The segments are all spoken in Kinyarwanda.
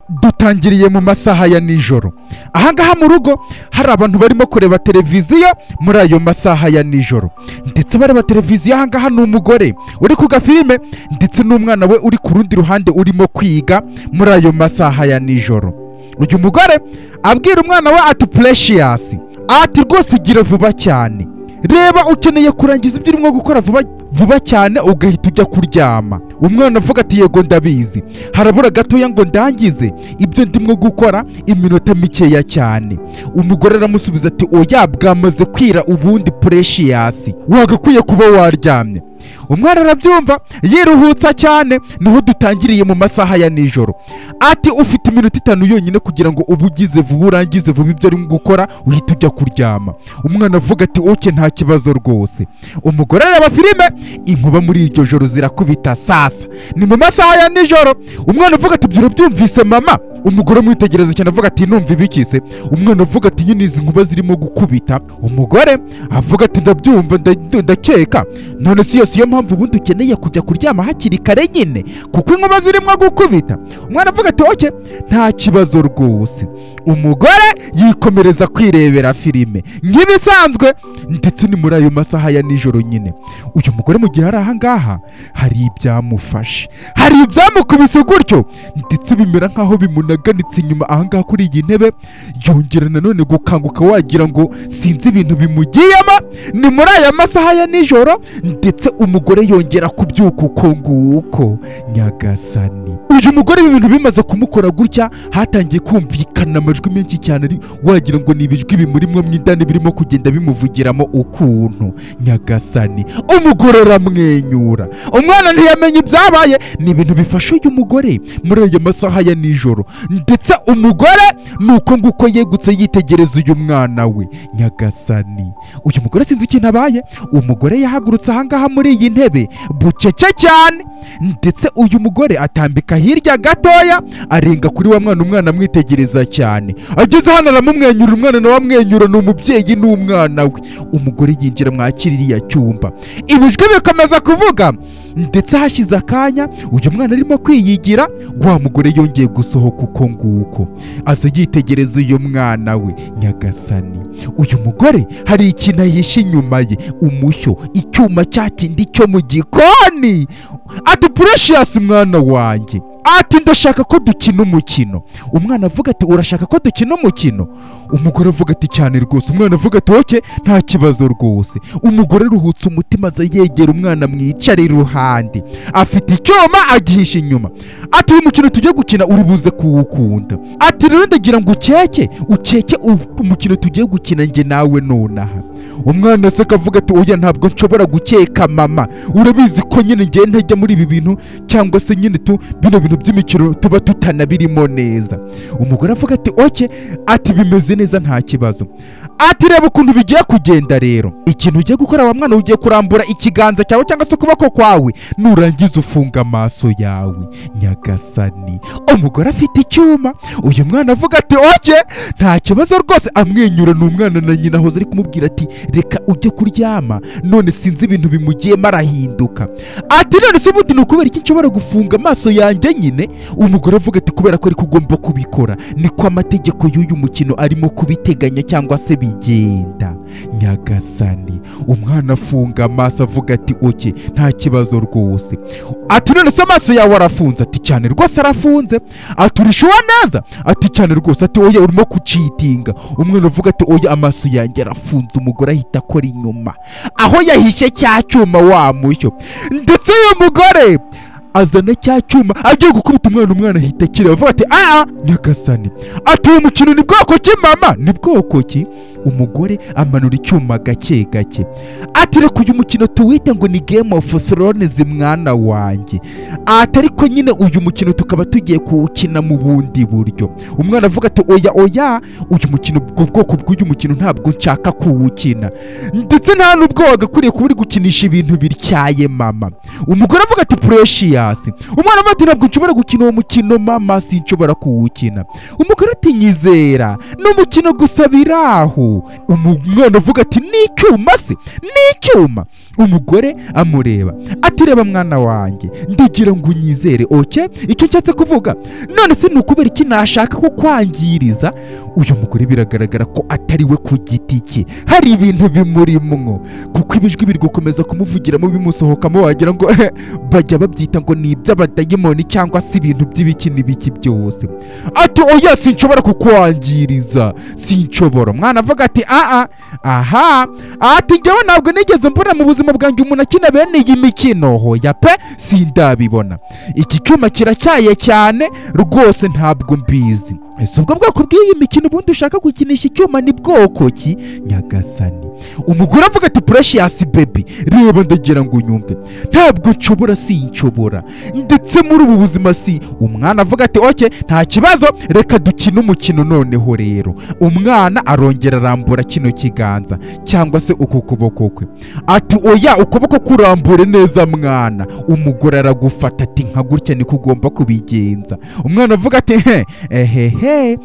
dutangiriye mu masaha ya nijoro. Ahangaha mu rugo hari abantu barimo kureba televiziyo muri ayo masaha ya nijoro, ndetse bareba televiziyo. Ahangaha ni umugore uri ku gafilime ndetse n'umwana we uri ku rundi ruhande urimo kwiga muri ayo masaha ya nijoro. Uyu mugore abwira umwana we ati Precious, ati rwose gira vuba cyane, reba ukeneye kurangiza ibyo urimo gukora vuba cyane ugahita ujya kuryama. Umwana avuga ati yego ndabizi, harabura gatoya ngo ndangize ibyo ndimo gukora iminota mikeya cyane. Umugore aramusubiza ati oya, bwamaze kwira ubundi Precious, wagakwiye kuba waryamye. Umwana arabyumva yiruhutsa cyane. Niho dutangiriye mu masaha ya nijoro. Ati ufite iminota 5 yonyine kugira ngo ubugize vuba urangize vuba ibyo urimo gukora uhita ujya kuryama. Umwana avuga ati oke, nta kibazo rwose. Umugore areba filime, inkuba muri iryo joro zirakubita. Sasa ni mu masaha ya nijoro. Umwana avuga ati ibyo byumvise mama? Umugore mwitegereza cyane avuga ati numva ibikise. Umwana avuga ati nyine izi nkuba zirimo gukubita. Umugore avuga ati ndabyumva, ndakeka none si yo mpamvu ubundi ukeneye kujya kuryama hakiri kare nyine kuko inkuba zirimo gukubita. Umwana avuga ati oke, nta kibazo rwose. Umugore yikomereza kwirebera filime nk'ibisanzwe, ndetse ni muri ayo masaha ya nijoro nyine. Uyu mugore mu gihe ari ahangaha hari ibyamufashe, hari ibyamukubise gutyo, ndetse bimera nkaho bimunaganitse inyuma ahangaha kuri iyi ntebe. Yongera nanone gukanguka wagira ngo sinzi ibintu bimugiyemo. Ni muri aya masaha ya nijoro, ndetse umugore yongera kubyuka uko nguko. Nyagasani, uyu mugore ibintu bimaze kumukora gutya, hatangiye kumvikana amajwi menshi cyane wagira ngo ni ibijwi bimurimo mw'indani birimo kugenda bimuvugiramo ukuntu. Nyagasani, umugore aramwenyura. Umwana ntiyamenye ibyabaye. Ni ibintu bifasha uyu mugore muri ayo masaha ya nijoro, ndetse umugore nuko nguko yegutse yitegereza uyu mwana we. Nyagasani, uyu mugore sinzi ikintu abaye. Umugore yahagurutse ahangaha muri iyi ntebe bucece cyane, ndetse uyu mugore atambika hirya gatoya arenga kuri wa mwana. Umwana amwitegereza cyane, ageze hano aramumwenyura. Umwana nawe amwenyura. Ni umubyeyi n'umwana we. Umugore yinjira mwakiriya cyumba, ibijwi bikomeza kuvuga, ndetse hashize akanya uyu mwana arimo kwiyigira. Wa mugore yongeye gusohoka uko nguko aza yitegereza uyu mwana we. Nyagasani, uyu mugore hari ikintu ahishe inyuma ye, umushyo, icyuma cya kindi cyo mu gikoni. Ati Precious mwana wanjye, ati ndashaka ko dukina umukino. Umwana avuga ati urashaka ko dukina umukino? Umugore avuga ati cyane rwose. Umwana avuga ati oke, nta kibazo rwose. Umugore ruhutse umutima aza yegera umwana mwicare iruhande, afite icyuma agihisha inyuma. Ati uyu mukino tugiye gukina uri buze kuwukunda. Ati rero ndagira ngo ukeke umukino tugiye gukina njye nawe nonaha. Umwana aseka avuga ati oya, ntabwo nshobora gukeka mama, urabizi ko nyine ngiye ntajya muri ibi bintu, cyangwa se nyine bino bintu by'imikino tuba tutanabirimo neza. Umugore avuga ati oke, ati bimeze neza nta kibazo. Ati reba ukuntu bigiye kugenda rero. Ikintu ugiye gukora wa mwana, ugiye kurambura ikiganza cyawe cyangwa se ukuboko kwawe, nurangiza ufunga amaso yawe. Nyagasani, umugore afite icyuma. Uyu mwana avuga ati oke, nta kibazo rwose. Amwenyura. Ni umwana na nyina ahoze ari kumubwira ati reka ujye kuryama, none sinzi ibintu bimugiyemo arahinduka. Ati none se ubundi ni ukubera iki nshobora gufunga amaso yanjye nyine? Umugore avuga ati kubera ko ariko ugomba kubikora, niko amategeko y'uyu mukino arimo kubiteganya cyangwa se bigenda. Nyagasani, umwana afunga amaso avuga ati oke, nta kibazo rwose. Ati none se amaso yawe arafunze? Ati cyane rwose arafunze. Ati urishuwa neza? Ati cyane rwose. Ati oya, urimo kucitinga. Umwana avuga ati oya, amaso yanjye arafunze. Umugore ahita akora inyuma aho yahishe cya cyuma wa mushyo, ndetse uyu mugore azana cya cyuma agiye gukubita umwana. Umwana ahita akireba avuga ati Nyagasani, ati uyu mukino ni bwoko ki mama? Ni bwoko ki? Umugore amanura icyuma gake gake. Ati reka uyu mukino tuwite ngo ni Game of Thrones mwana wanjye. Ati ariko nyine uyu mukino tukaba tugiye kuwukina mu bundi buryo. Umwana avuga ati oya, uyu mukino, ubwoko bw'uyu mukino ntabwo nshaka kuwukina, ndetse nta nubwo wagakwiriye kuba uri gukinisha ibintu bityaye mama. Umugore avuga ati Precious. Umwana avuga ati ntabwo nshobora gukina uwo mukino mama, sinshobora kuwukina. Umugore ati nyizera, ni umukino gusa biraho. Umwana avuga ati ni icyuma se? Ni icyuma? umugore amureba ati reba mwana wanjye ndagira ngo unyizere oke icyo nshatse kuvuga none se nukubera iki nashaka ko kwangiriza uyu mugore biragaragara ko atari we ku giti cye hari ibintu bimurimwo kuko ibijwi biri gukomeza kumuvugiramo bimusohokamo wagira ngo bajya babyita ngo ni iby'abadayimoni cyangwa se ibintu by'ibiki n'ibiki byose ati oya sinshobora kukwangiriza sinshobora mwana avuga ati aha ati njyewe ntabwo nigeze mbona mu buzima bwanjye umuntu akina bene iyi mikino hoya pe sindabibona iki cyuma kiracyaye cyane rwose ntabwo mbizi ese ubwo bwoko bw'iyi mikino ubundi ushaka gukinisha icyuma ni bwoko ki nyagasani umugore avuga ati precious baby reba ndagira ngo unyumve ntabwo nshobora sinshobora ndetse muri ubu buzima si umwana avuga ati oke nta kibazo reka dukine umukino noneho rero umwana arongera arambura kino kiganza cyangwa se uku kuboko kwe ati oya ukuboko kurambure neza mwana umugore aragufata ati nka gutya niko ugomba kubigenza umwana avuga ati hehehe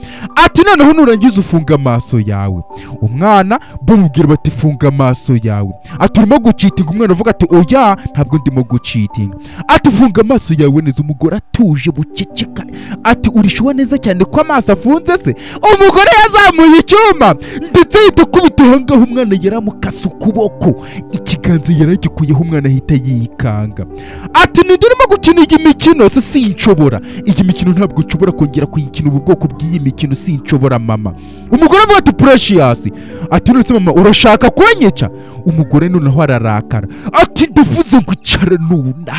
ati noneho nurangiza ufunga amaso yawe umwana bamubwira bati funga amaso yawe ati urimo gucitinga umwana avuga ati oya ntabwo ndimo gucitinga ati funga amaso yawe neza umugore atuje buceceka ati urishuwa neza cyane ko amaso afunze se umugore yazamuye icyuma ndetse yita kubita hangaho umwana yaramukase ukuboko ikiganza yaragikuyeho umwana ahita yikanga ati nidurimo gukina iyi mikino se sinshobora iyi mikino ntabwo nshobora kongera kuyikina ubu bwoko bw'iyi mikino sinshobora mama umugore avuga ati precious ati none se mama urashaka kunyica umugore noneho ararakara ati ndavuze ngo icara nuna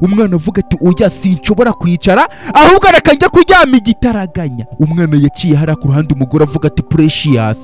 umwana avuga ati oya sinshobora kwicara ahubwo reka njya kuryama igitaraganya umwana yaciye hariya ku ruhande umugore avuga ati precious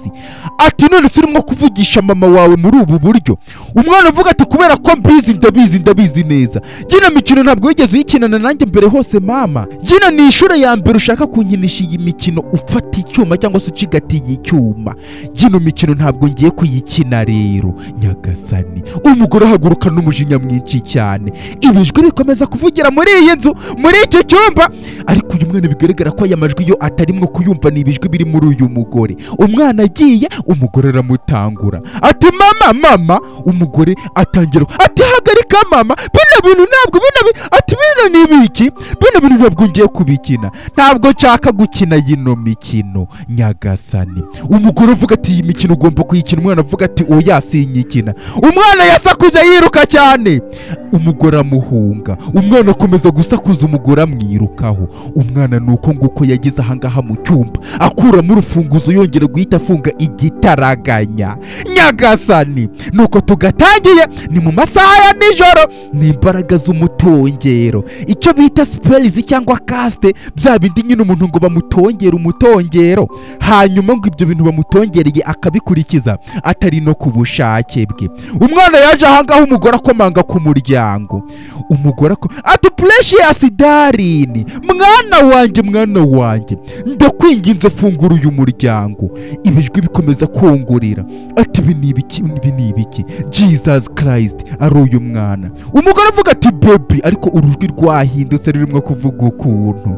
ati none se urimo kuvugisha mama wawe muri ubu buryo umwana avuga ati kubera ko ndabizi neza gina mikino ntabwo wigeze uyikinana nanjye mbere hose mama gina ni inshuro ya mbere ushaka kunkinisha iyi mikino ufata icyuma cyangwa se ucigatiye icyuma gino mikino ntabwo ngiye kuyikina rero nyagasani umugore ahaguruka n'umujinya mwinshi cyane ibijwi bikomeza kuvugira muri iyi nzu muri iki cyumba ariko uyu mwana bigaragara ko aya majwi yo atarimwo kuyumva ni ibijwi biri muri uyu mugore umwana agiye umugore aramutangura ati mama umugore atangira ati hagarika mama bino bintu ntabwo ati bino ni ibiki bino bintu ntabwo ngiye kubikina ntabwo nshaka gukina yino mikino nyagasani umugore avuga ati iyi mikino ugomba kuyikina umwana avuga ati oya sinyikina umwana yasakuje yiruka cyane umugore amuhunga umwana akomeza gusakuza umugore amwirukaho umwana nuko nguko yageze ahangaha mu cyumba akuramo urufunguzo yongera guhita afunga igitaraganya nyagasani nuko tugatangiye ni mu masaha ya nijoro ni imbaraga z'umutongero icyo bita spells cyangwa caste bya bindi nyine umuntu ngo bamutongera umutongero hanyuma ngo ibyo bintu bamutongereye akabikurikiza atari no ku bushake bwe umwana yaje ahangaho umugore akomanga ku muryango umugore ati precious darling mwana wanjye ndakwinginze fungura uyu muryango ibijwi bikomeza kongorera ati ibi ni ibiki Jesus Christ ari uyu mwana umugore avuga ati baby ariko urujwi rwahindutse rurimo kuvuga ukuntu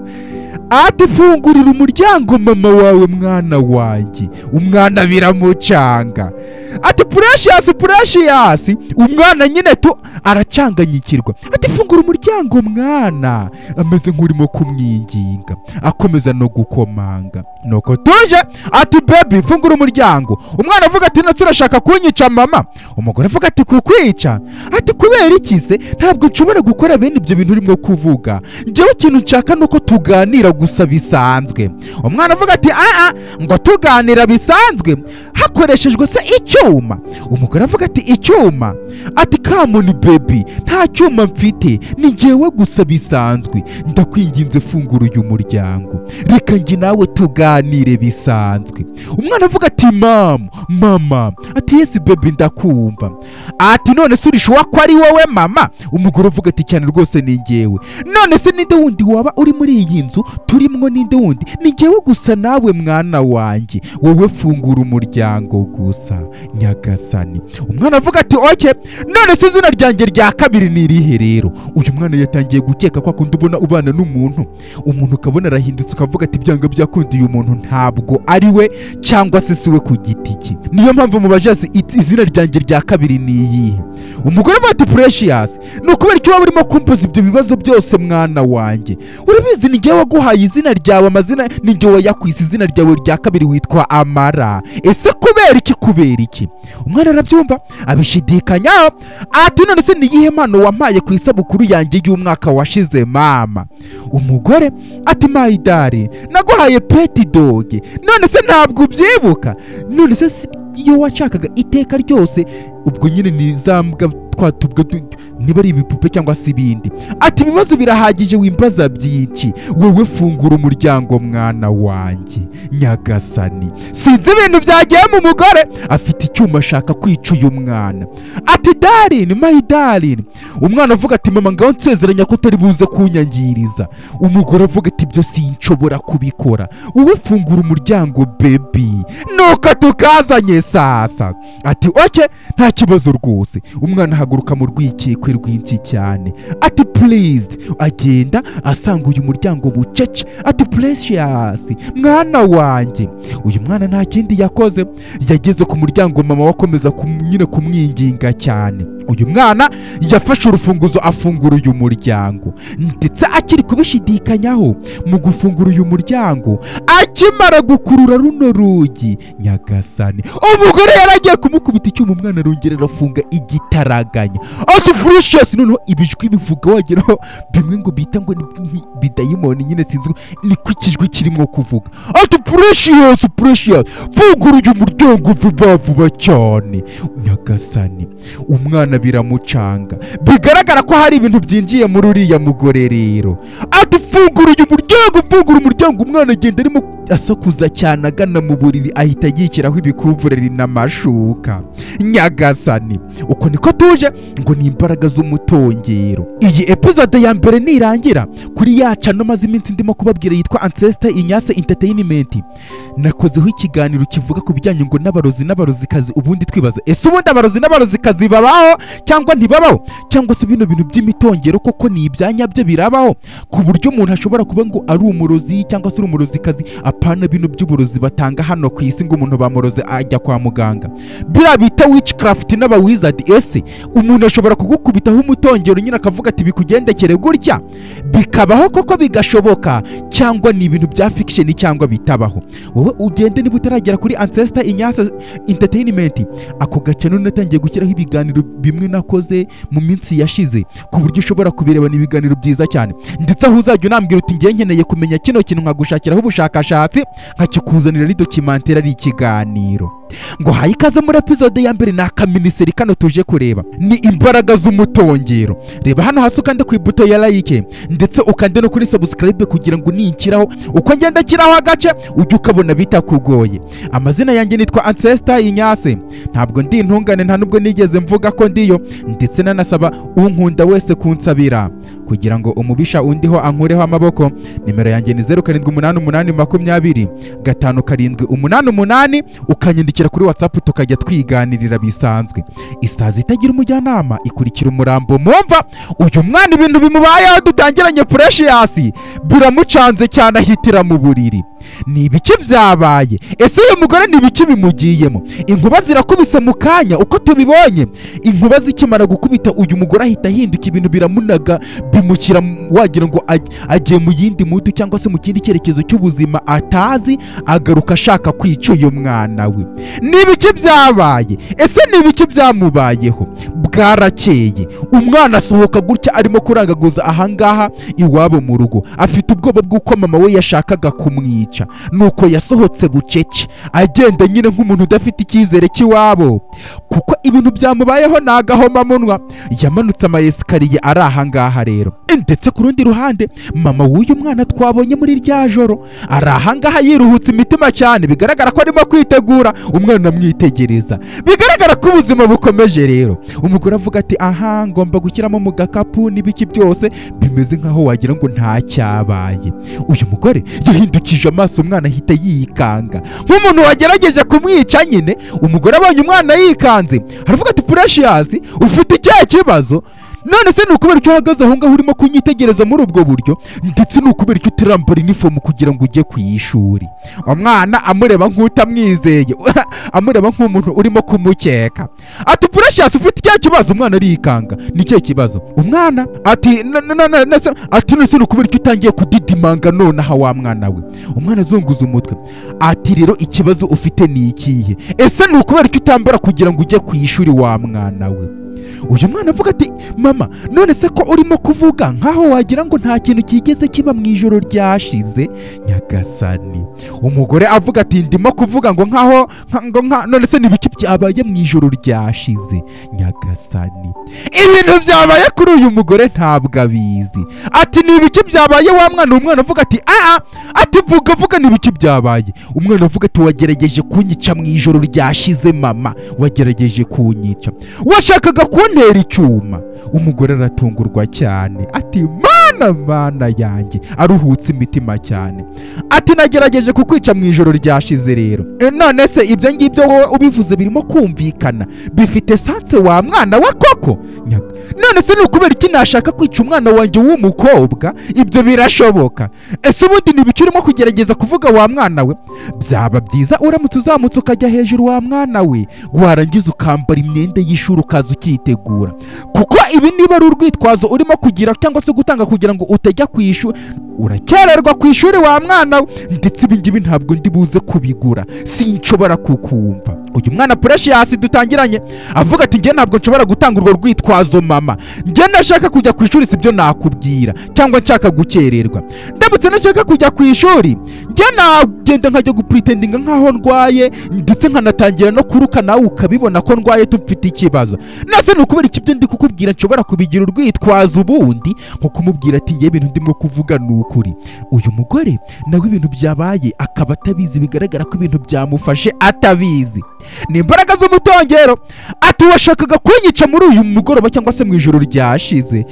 ati fungurira umuryango mama wawe mwana wanjye umwana biramucanga ati precious umwana nyine aracanganyikirwa ati fungura umuryango mwana ameze nk'urimo kumwinginga akomeza no gukomanga nuko tuje ati baby fungura umuryango umwana avuga ati natwe urashaka kunyica mama umugore avuga ati kukwica ati kubera iki se ntabwo nshobora gukora bene ibyo bintu urimo kuvuga njyewe ikintu nshaka nuko tuganira gusa bisanzwe umwana avuga ati ngo tuganira bisanzwe hakoreshejwe se icyuma umugore avuga ati icyuma ati kamoni baby nta cyuma mfite ni njyewe gusa bisanzwe ndakwinginze fungura uyu muryango reka njye nawe tuganire bisanzwe umwana avuga ati mama ati yes baby ndakumva ati none se urishuwa ko ari wowe mama umugore avuga ati cyane rwose ni njyewe none se ninde wundi waba uri muri iyi nzu turimwo ninde wundi ni njyewe gusa nawe mwana wanjye wowe fungura umuryango gusa nyagasani umwana avuga ati oke none se izina ryanjye rya kabiri ni irihe rero uyu mwana yatangiye gukeka ko akunda ubona ubana n'umuntu ukabona arahindutse ukavuga ati byanga byakunda uyu muntu ntabwo ari we cyangwa se siwe ku giti cye. Niyo mpamvu mubajazi izina ryanjye rya kabiri ni iyihe? Umugore ati Precious, ni ukubera icyo waba urimo kumpoza ibyo bibazo byose mwana wanjye? Urabizi ni njye waguhaye izina ryawe, amazina ni njye wayakwise, izina ryawe rya kabiri witwa Amara. Ese kubera iki? Umwana arabyumva abishidikanya ati none se ni iyihe mpano wampaye ku isabukuru yanjye y'umwaka washize mama? Umugore ati my darling, naguhaye pet dog, none se ntabwo ubyibuka? None se iyo washakaga iteka ryose ubwo nyine ni zambwa twatubwa niba ari ibipupe cyangwa se ibindi. Ati ibibazo birahagije wimbaza byinshi, wowe fungura umuryango mwana wanjye nyagasani. Sinzi ibintu byagiye mu mugore afite icyuma ashaka kwica uyu mwana. Ati darling, my darling. Umwana avuga ati mama ngaho nsezeranya ko utari buze kunyangiriza. Umugore avuga ati ibyo sinshobora kubikora, wowe fungura umuryango baby, nuko tukazanye sasa. Ati oke nta kibazo rwose. Umwana ahaguruka mu rwikekwe rwinshi cyane. Ati please, agenda asanga uyu muryango bucece. Ati Precious mwana wanjye. Uyu mwana nta kindi yakoze, yageze ku muryango mama wakomeza nyine kumwinginga cyane. Uyu mwana yafashe urufunguzo afungura uyu muryango, ndetse akiri kubishidikanyaho mu gufungura uyu muryango, akimara gukurura runo rugi nyagasani, umugore yaragiye kumukubita icyuma. Umwana arongera arafunga igitaraganya. Ati Precious, noneho ibijwi bivuga wageraho bimwe ngo bita ngo bidayimoni, nyine sinzi ni kwikijwe kirimo kuvuga. Ati Precious, fungura uyu muryango vuba cyane nyagasani. Umwana biramucanga, bigaragara ko hari ibintu byinjiye muri uriya mugore rero. Ati fungura uyu muryango. Umwana agenda arimo asakuza cyane agana mu buriri, ahita yikiraho ibikuvureri n'amashuka nyagasani. Uko niko tuje ngo ni imbaraga z'umutongero. Iyi episode ya mbere nirangira kuri ya channel maze iminsi ndimo kubabwira yitwa Ancestor Ignace Entertainment, nakozeho ikiganiro kivuga ku bijyanye ngo n'abarozikazi. Ubundi twibaza, ese ubundi n'abarozikazi babaho cyangwa ntibabaho, cyangwa se bino bintu by'imitongero koko ni ibyanyabyo birabaho ku buryo umuntu ashobora kuba ngo ari umurozi cyangwa se ari umurozikazi? Apana bino by'uburozi batanga hano ku isi ngo umuntu bamuroze ajya kwa muganga, bira bita witchcraft n'abawizard. Ese umuntu ashobora kugukubitaho umutongero nyine akavuga ati bikugendekere gutya, bikabaho koko bigashoboka, cyangwa ni ibintu bya fiction cyangwa bitabaho? Wowe ugende niba utaragera kuri Ancestor Ignace Entertainment, ako gace none natangiye gushyiraho ibiganiro bimwe nakoze mu minsi yashize ku buryo ushobora kubireba. Ni ibiganiro byiza cyane, ndetse aho uzajya unambwira uti ngiye nkeneye kumenya kino kintu nkagushakiraho ubushakashatsi nkakikuzanira ari documentaire, ari ikiganiro. Ngo hayi ikaze muri episode ya mbere, ni akaminiseri kano tuje kureba, ni imbaraga z'umutongero. Reba hano hasi ukande ku ibuto ya like, ndetse ukande no kuri subscribe kugira ngo ninkiraho uko ngenda kiraho agace ujye ukabona bitakugoye. Amazina yanjye nitwa Ancestor Ignace, ntabwo ndi intungane, nta nubwo nigeze mvuga ko ndiyo, ndetse nanasaba unkunda wese kunsabira kugira ngo umubisha undiho ankureho amaboko. Nimero yanjye ni 0788205788, ukanyandikira kuri WhatsApp tukajya twiganirira bisanzwe. Isazi itagira umujyanama ikurikira umurambo. Mumva uyu mwana ibintu bimubayeho dutangiranye Precious biramucanze cyane, ahitira mu buriri. Ni ibiki byabaye? Ese uyu mugore ni ibiki bimugiyemo? Inkuba zirakubise mu kanya uko tubibonye. Inkuba zikimara gukubita uyu mugore ahita ahinduka, ibintu biramunaga bimukira wagira ngo agiye mu yindi mutu cyangwa se mu kindi cyerekezo cy'ubuzima atazi, agaruka ashaka kwica uyu mwana we. Ni ibiki byabaye? Ese ni ibiki byamubayeho? Bwarakeye umwana asohoka gutya arimo kuragaguza ahangaha iwabo mu rugo, afite ubwoba bw'uko mama we yashakaga kumwica. Nuko yasohotse bucece agenda nyine nk'umuntu udafite icyizere cy'iwabo, kuko ibintu byamubayeho nagahoma munwa. Yamanutse amayesikariye ari ahangaha rero. Ndetse ku rundi ruhande mama w'uyu mwana twabonye muri rya joro ari ahangaha yiruhutse imitima cyane, bigaragara ko arimo kwitegura. Umwana amwitegereza, bigaragara ko ubuzima bukomeje rero. Umugore avuga ati aha ngomba gushyiramo mu gakapu n'ibiki byose, bimeze nkaho wagira ngo nta cyabaye. Uyu mugore yahindukije amaso, umwana ahita yikanga nk'umuntu wagerageje kumwica nyine. Umugore abonye umwana yikanze aravuga ati Precious, ufite icyaha kibazo? none se ni ukubera icyo uhagaze aho ngaho urimo kunyitegereza muri ubwo buryo, ndetse ni ukubera icyo utirambura inifomu kugira ngo ujye ku ishuri. Umwana amureba nk'utamwizeye amureba nk'umuntu urimo kumukeka. Ati Precious ufite icyo kibazo? Umwana arikanga. Ni cyo kibazo? Umwana ati nese ni ukubera icyo utangiye kudidimanga nonaha wa mwana we. Umwana azunguza umutwe ati rero ikibazo ufite ni ikihe? Ese ni ukubera icyo utambara kugira ngo ujye ku ishuri wa mwana we? Uyu mwana avuga ati mama, none se ko urimo kuvuga nkaho wagira ngo nta kintu kigeze kiba mu ijoro ryashize nyagasani. Umugore avuga ati ndimo kuvuga ngo nkaho none se nibiki byabaye mu ijoro ryashize nyagasani. Ibintu byabaye kuri uyu mugore ntabwo abizi. Ati nibiki byabaye wa mwana? Umwana avuga ati ati vuga nibiki byabaye. Umwana avuga ati wagerageje kunyica mu ijoro ryashize mama, wagerageje kunyica, washakaga kuntera icyuma. Umugore aratungurwa cyane ati mana yanjye, aruhutse imitima cyane. Ati nagerageje kukwica mu ijoro ryashize rero. None se ibyo ngibyo wowe ubivuze birimo kumvikana, bifite sanse wa mwana wa koko? None se ni ukubera iki nashaka kwica umwana wanjye w'umukobwa? Ibyo birashoboka? Ese ubundi nibiki urimo kugerageza kuvuga wa mwana we? Byaba byiza uramutse uzamutse ukajya hejuru wa mwana we, warangiza ukambara imyenda y'ishuri ukaza ukitegura, kuko ibi niba ari urwitwazo urimo kugira cyangwa se gutanga kugira ngo utajya ku ishuri, urakererwa ku ishuri wa mwana we. Ndetse ibi ngibi ntabwo ndi buze kubigura, sinshobora kukumva. Uyu mwana Precious dutangiranye avuga ati njye ntabwo nshobora gutanga urwo rwitwazo mama, njye nashaka kujya ku ishuri sibyo nakubwira, cyangwa nshaka gukererwa. Ndamutse nashaka kujya ku ishuri njye nagenda nkajya gupretendinga nkaho ndwaye, ndetse nkanatangira no kuruka nawe ukabibona ko ndwaye tufite ikibazo. Nase ni ukubera iki ibyo ndi kukubwira nshobora kubigira urwitwazo ubundi nko kumubwira ati njye ibintu ndimo kuvuga ni ukuri. Uyu mugore nawe ibintu byabaye akaba atabizi, bigaragara ko ibintu byamufashe atabizi. Ni imbaraga z'umutongero. Ati washakaga kunyica muri uyu mugoroba cyangwa se mu ijoro ryashize?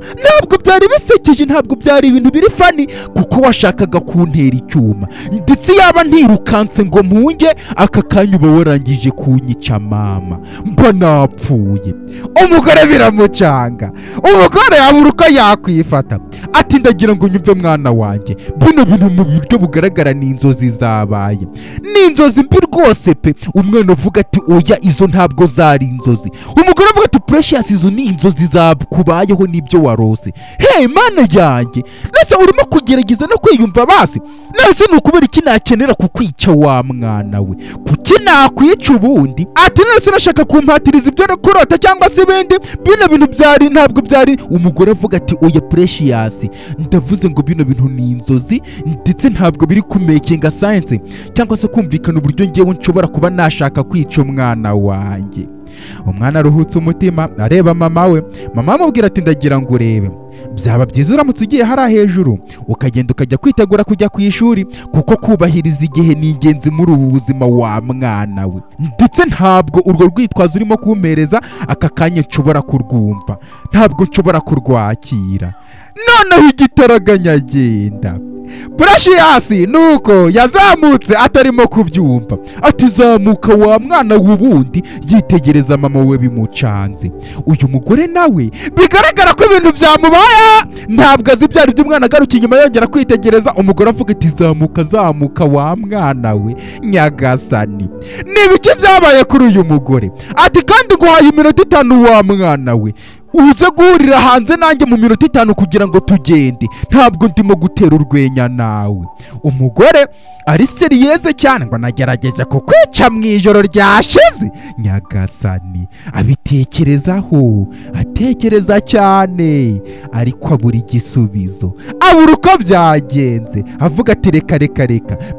Ntabwo byari bisekeje, ntabwo byari ibintu biri fani, kuko washakaga kuntera icyuma, ndetse yaba ntirukanse ngo mpunge aka kanya uba warangije kunyica mama, mba napfuye. Umugore biramucanga, umugore yabura uko yakwifata. Ati ndagira ngo nyumve mwana wanjye, bino bintu mu buryo bugaragara ni inzozi zabaye, ni inzozi mbi rwose pe. Umwana avuga ati oya, izo ntabwo zari inzozi. Umugore avuga ati Precious izo ni inzozi zakubayeho n'ibyo warose. Hey mana yanjye, nese urimo kugerageza no kwiyumva basi? Nese ni ukubera iki nakenera kukwica wa mwana we? Kuki nakwica ubundi? Ati nese nashaka kumpatiriza ibyo kurota cyangwa se ibindi? Bino bintu byari ntabwo byari. Umugore avuga ati oya Precious, ndavuze ngo bino bintu ni inzozi, ndetse ntabwo biri kumekinga science cyangwa se kumvikana uburyo ngewe nshobora kuba nashaka kwica umwana wanjye. Umwana aruhutse umutima areba mama we. Mama amubwira ati ndagira ngo urebe, byaba byiza uramutse ugiye hariya hejuru ukagenda ukajya kwitegura kujya ku ishuri, kuko kubahiriza igihe ni ingenzi muri ubu buzima wa mwana we. Ndetse ntabwo urwo rwitwazo urimo kumpereza aka kanya nshobora kurwumva, ntabwo nshobora kurwakira. Noneho igitaraganya agenda. Precious nuko yazamutse atarimo kubyumva. Ati zamuka wa mwana w'ubundi, yitegereza mama we bimucanze. Uyu mugore nawe bigaragara ko ibintu byamubaye, ntabwo azi byari by'umwana. Agaruka inyuma yongera kwitegereza. Umugore avuga ati zamuka wa mwana we nyagasani. Nibiki byabaye kuri uyu mugore? Ati kandi nguhaye iminota 5 wa mwana we, uze guhurira hanze nanjye mu minota 5 kugira ngo tugende, ntabwo ndimo gutera urwenya nawe. Umugore ari seriyeze cyane ngo nagerageje kukwica mu ijoro ryashize nyagasani. Abitekerezaho, atekereza cyane, ariko abura igisubizo, abura uko byagenze. Avuga ati reka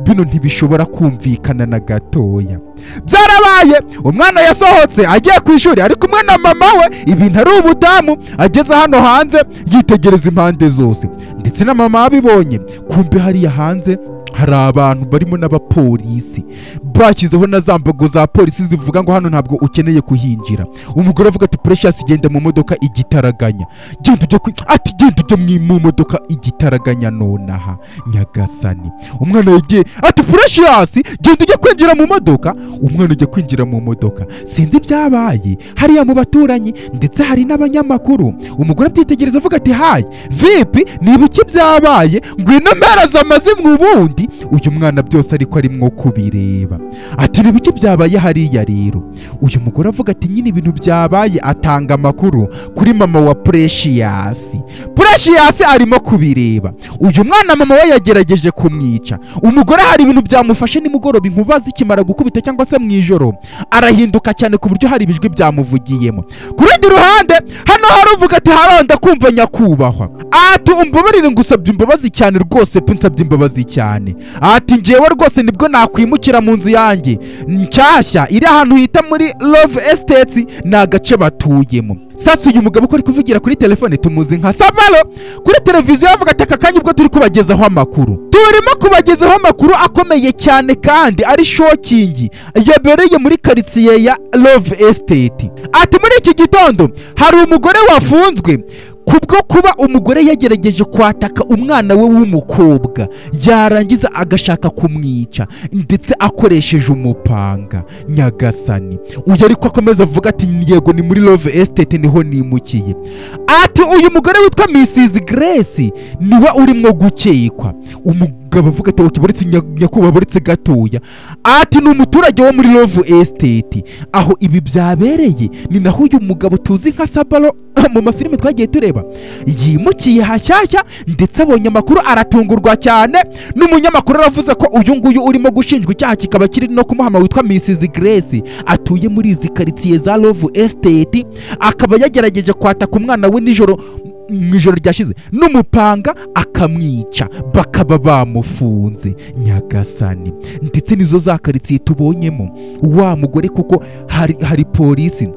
bino ntibishobora kumvikana na gatoya. Byarabaye umwana yasohotse agiye ku ishuri ari kumwe na mama we, ibintu ari ubutamu. Ageze hano hanze yitegereza impande zose, ndetse na mama abibonye. Kumbe hariya hanze hari abantu barimo n'abapolisi bashyizeho na za mbago za polisi zivuga ngo hano ntabwo ukeneye kuhinjira. Umugore avuga ati Precious genda mu modoka igitaraganya, genda ujye mu modoka igitaraganya nonaha nyagasani. Umwana yagiye ati Precious genda ujye kwinjira mu modoka. Umwana ujya kwinjira mu modoka, sinzi byabaye hariya mu baturanyi ndetse hari n'abanyamakuru. Umugore abyitegereza avuga ati hayi vipi niba iki byabaye ngwino mperaza amazimwe ubundi. Uyu mwana byose ariko arimwo kubireba ati niba iki byabaye hariya rero. Uyu mugore avuga ati nyine ibintu byabaye, atanga amakuru kuri mama wa Precious. Precious arimo kubireba. Uyu mwana mama we yagerageje kumwica. Umugore hari ibintu byamufashe nimugoroba inkuba zikimara gukubita cyangwa se mu ijoro arahinduka cyane ku buryo hari ibijwi byamuvugiyemo. Ku rundi ruhande hano haruvuga ati haronda kumva nyakubahwa ati umbabarire ngusabye imbabazi cyane rwose pe nsabye imbabazi cyane. Ati njewe rwose nibwo nakwimukira mu nzu yanjye nshyashya iri ahantu hita muri Love Estates, ni agace batuyemo. Sasa uyu mugabo ko ari kuvugira kuri telefone tumuzi nka Savalo kuri televiziyo avuga ati aka kanya ubwo turi kubagezaho amakuru, turimo kubagezaho amakuru akomeye cyane kandi ari shocking yabereye muri quartier ya Love Estate. Ati muri iki gitondo hari umugore wafunzwe kubwo kuba umugore yagerageje kwataka umwana we w'umukobwa yarangiza agashaka kumwica ndetse akoresheje umupanga nyagasani. Uyu ariko akomeza avuga ati yego ni muri Love Estate niho nimukiye. Ati uyu mugore witwa Mrs Grace niwe urimo gukekwa. Umugabo avuga ati okiboretse nyakubahwa boretse gatoya. Ati ni umuturage wo muri Love Estate aho ibi byabereye. Ni naho uyu mugabo tuzi nka Sabalo mu mafilime twagiye tureba yimukiye hashyashya ndetse abonye amakuru aratungurwa cyane. N'umunyamakuru aravuze ko uyu nguyu urimo gushinjwa icyaha kikaba kiri no kumuhama witwa Mrs Grace atuye muri izi quartier za Love Estate, akaba yagerageje kwataka umwana we nijoro mu ijoro ryashize n'umupanga akamwica, bakaba bamufunze nyagasani. Ndetse nizo za quartier tubonyemo wa mugore kuko hari polisi.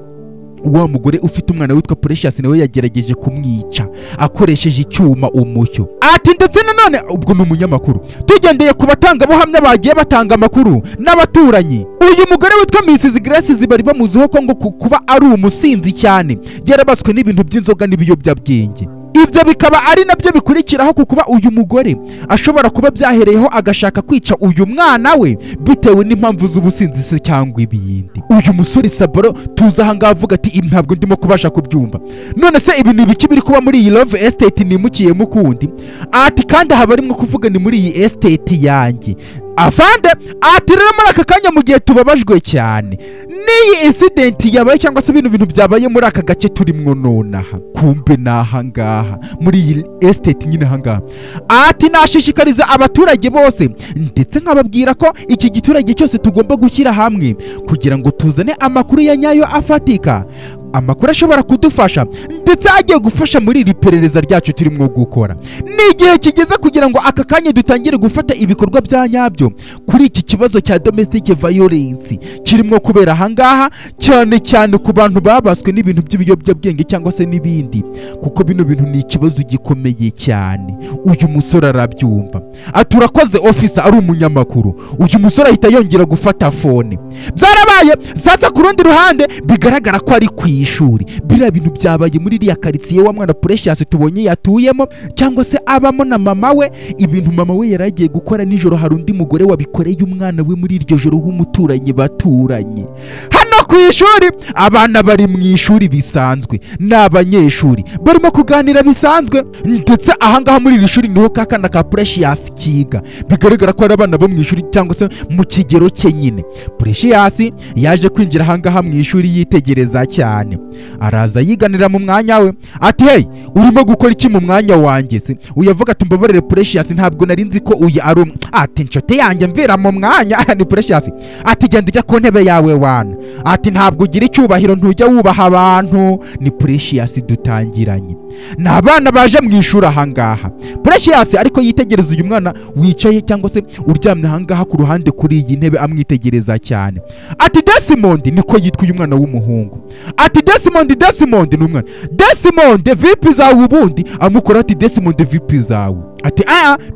Wa mugore ufite umwana witwa Precious nawe yagerageje kumwica akoresheje icyuma umucyo. Ati ndetse nanone ubwo n'umunyamakuru tugendeye ku batangabuhamya bagiye batanga amakuru n'abaturanyi. Uyu mugore witwa Mrs Grace zibari bamuziho ko ngo kuba ari umusinzi cyane, yarabatswe n'ibintu by'inzoga n'ibiyobyabwenge. Ibyo bikaba ari nabyo bikurikiraho kukuba uyu mugore ashobora kuba byahereyeho agashaka kwica uyu mwana we bitewe n'impamvu z'ubusinzi se cyangwa ibindi. Uyu musore Sabaro tuza ahangaha avuga ati ntabwo ndimo kubasha kubyumva, none se ibi ni ibiki biri kuba muri iyi Love Estate nimukiyemo ukundi? Ati kandi haba arimo kuvuga ni muri iyi estate yanjye afande. Ati rero muri aka kanya mu gihe tubabajwe cyane n'iyi incident yabaye cyangwa se ibintu byabaye muri aka gace turimwo nonaha, kumbe nahangaha muri iyi estate nyine hangaha. Ati nashishikariza abaturage bose ndetse nkababwira ko iki giturage cyose tugomba gushyira hamwe kugira ngo tuzane amakuru ya nyayo afatika, amakuru ashobora kudufasha ndetse agiye gufasha muri iri perereza ryacu turimo gukora. Ni igihe kigeze kugira ngo aka kanya dutangire gufata ibikorwa bya nyabyo kuri iki kibazo cya domestic violence kirimo kubera ahangaha, cyane cyane ku bantu babaswe n'ibintu by'ibiyobyabwenge cyangwa se n'ibindi, kuko bino bintu ni ikibazo gikomeye cyane. Uyu musore arabyumva. Ati urakoze officer ari umunyamakuru. Uyu musore ahita yongera gufata phone. Byarabaye sasa ku rundi ruhande bigaragara ko ari kwishuri. Biriya bintu byabaye muri iriya quartier wa mwana Precious tubonye yatuyemo cyangwa se abamo na mama we. Ibintu mama we yaragiye gukora nijoro, hari undi mugore wabikoreye umwana we muri iryo joro w'umuturanyi baturanye. Hano ku ishuri abana bari mu ishuri bisanzwe n'abanyeshuri barimo kuganira bisanzwe, ndetse ahangaha muri iri shuri niho kakana ka Precious kiga. Bigaragara ko ari abana bo mu ishuri cyangwa se mu kigero cye nyine. Precious yaje kwinjira ahangaha mu ishuri yitegereza cyane, araza yiganira mu mwanya we. Ati hey urimo gukora iki mu mwanya wanjye se? Uyavuga ati mbabarire Precious ntabwo nari nzi ko uyu ari umwe. Ati nshote yanjye mvira mu mwanya. Ni Precious ati genda ujya ku ntebe yawe wana. Ati ntabwo ugira icyubahiro ntujya wubaha abantu. Ni Precious dutangiranye. N'abana baje mu ishuri ahangaha. Precious ariko yitegereza uyu mwana wicaye cyangwa se uryamye ahangaha ku ruhande kuri iyi ntebe amwitegereza cyane. Ati Desmond niko yitwa uyu mwana w'umuhungu. Ati Desmond ni umwana. Desmond vipi zawe ubundi? Amukora ati Desmond vipi zawe? Ati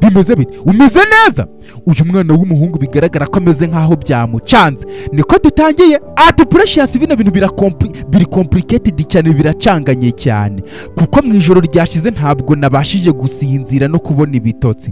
bimeze bite? Umeze neza? uyu mwana w'umuhungu bigaragara ko ameze nk'aho byamucanze. Niko dutangiye ati Precious bino bintu biri complicated cyane, biracanganye cyane kuko mu ijoro ryashize ntabwo nabashije gusinzira no kubona ibitotsi.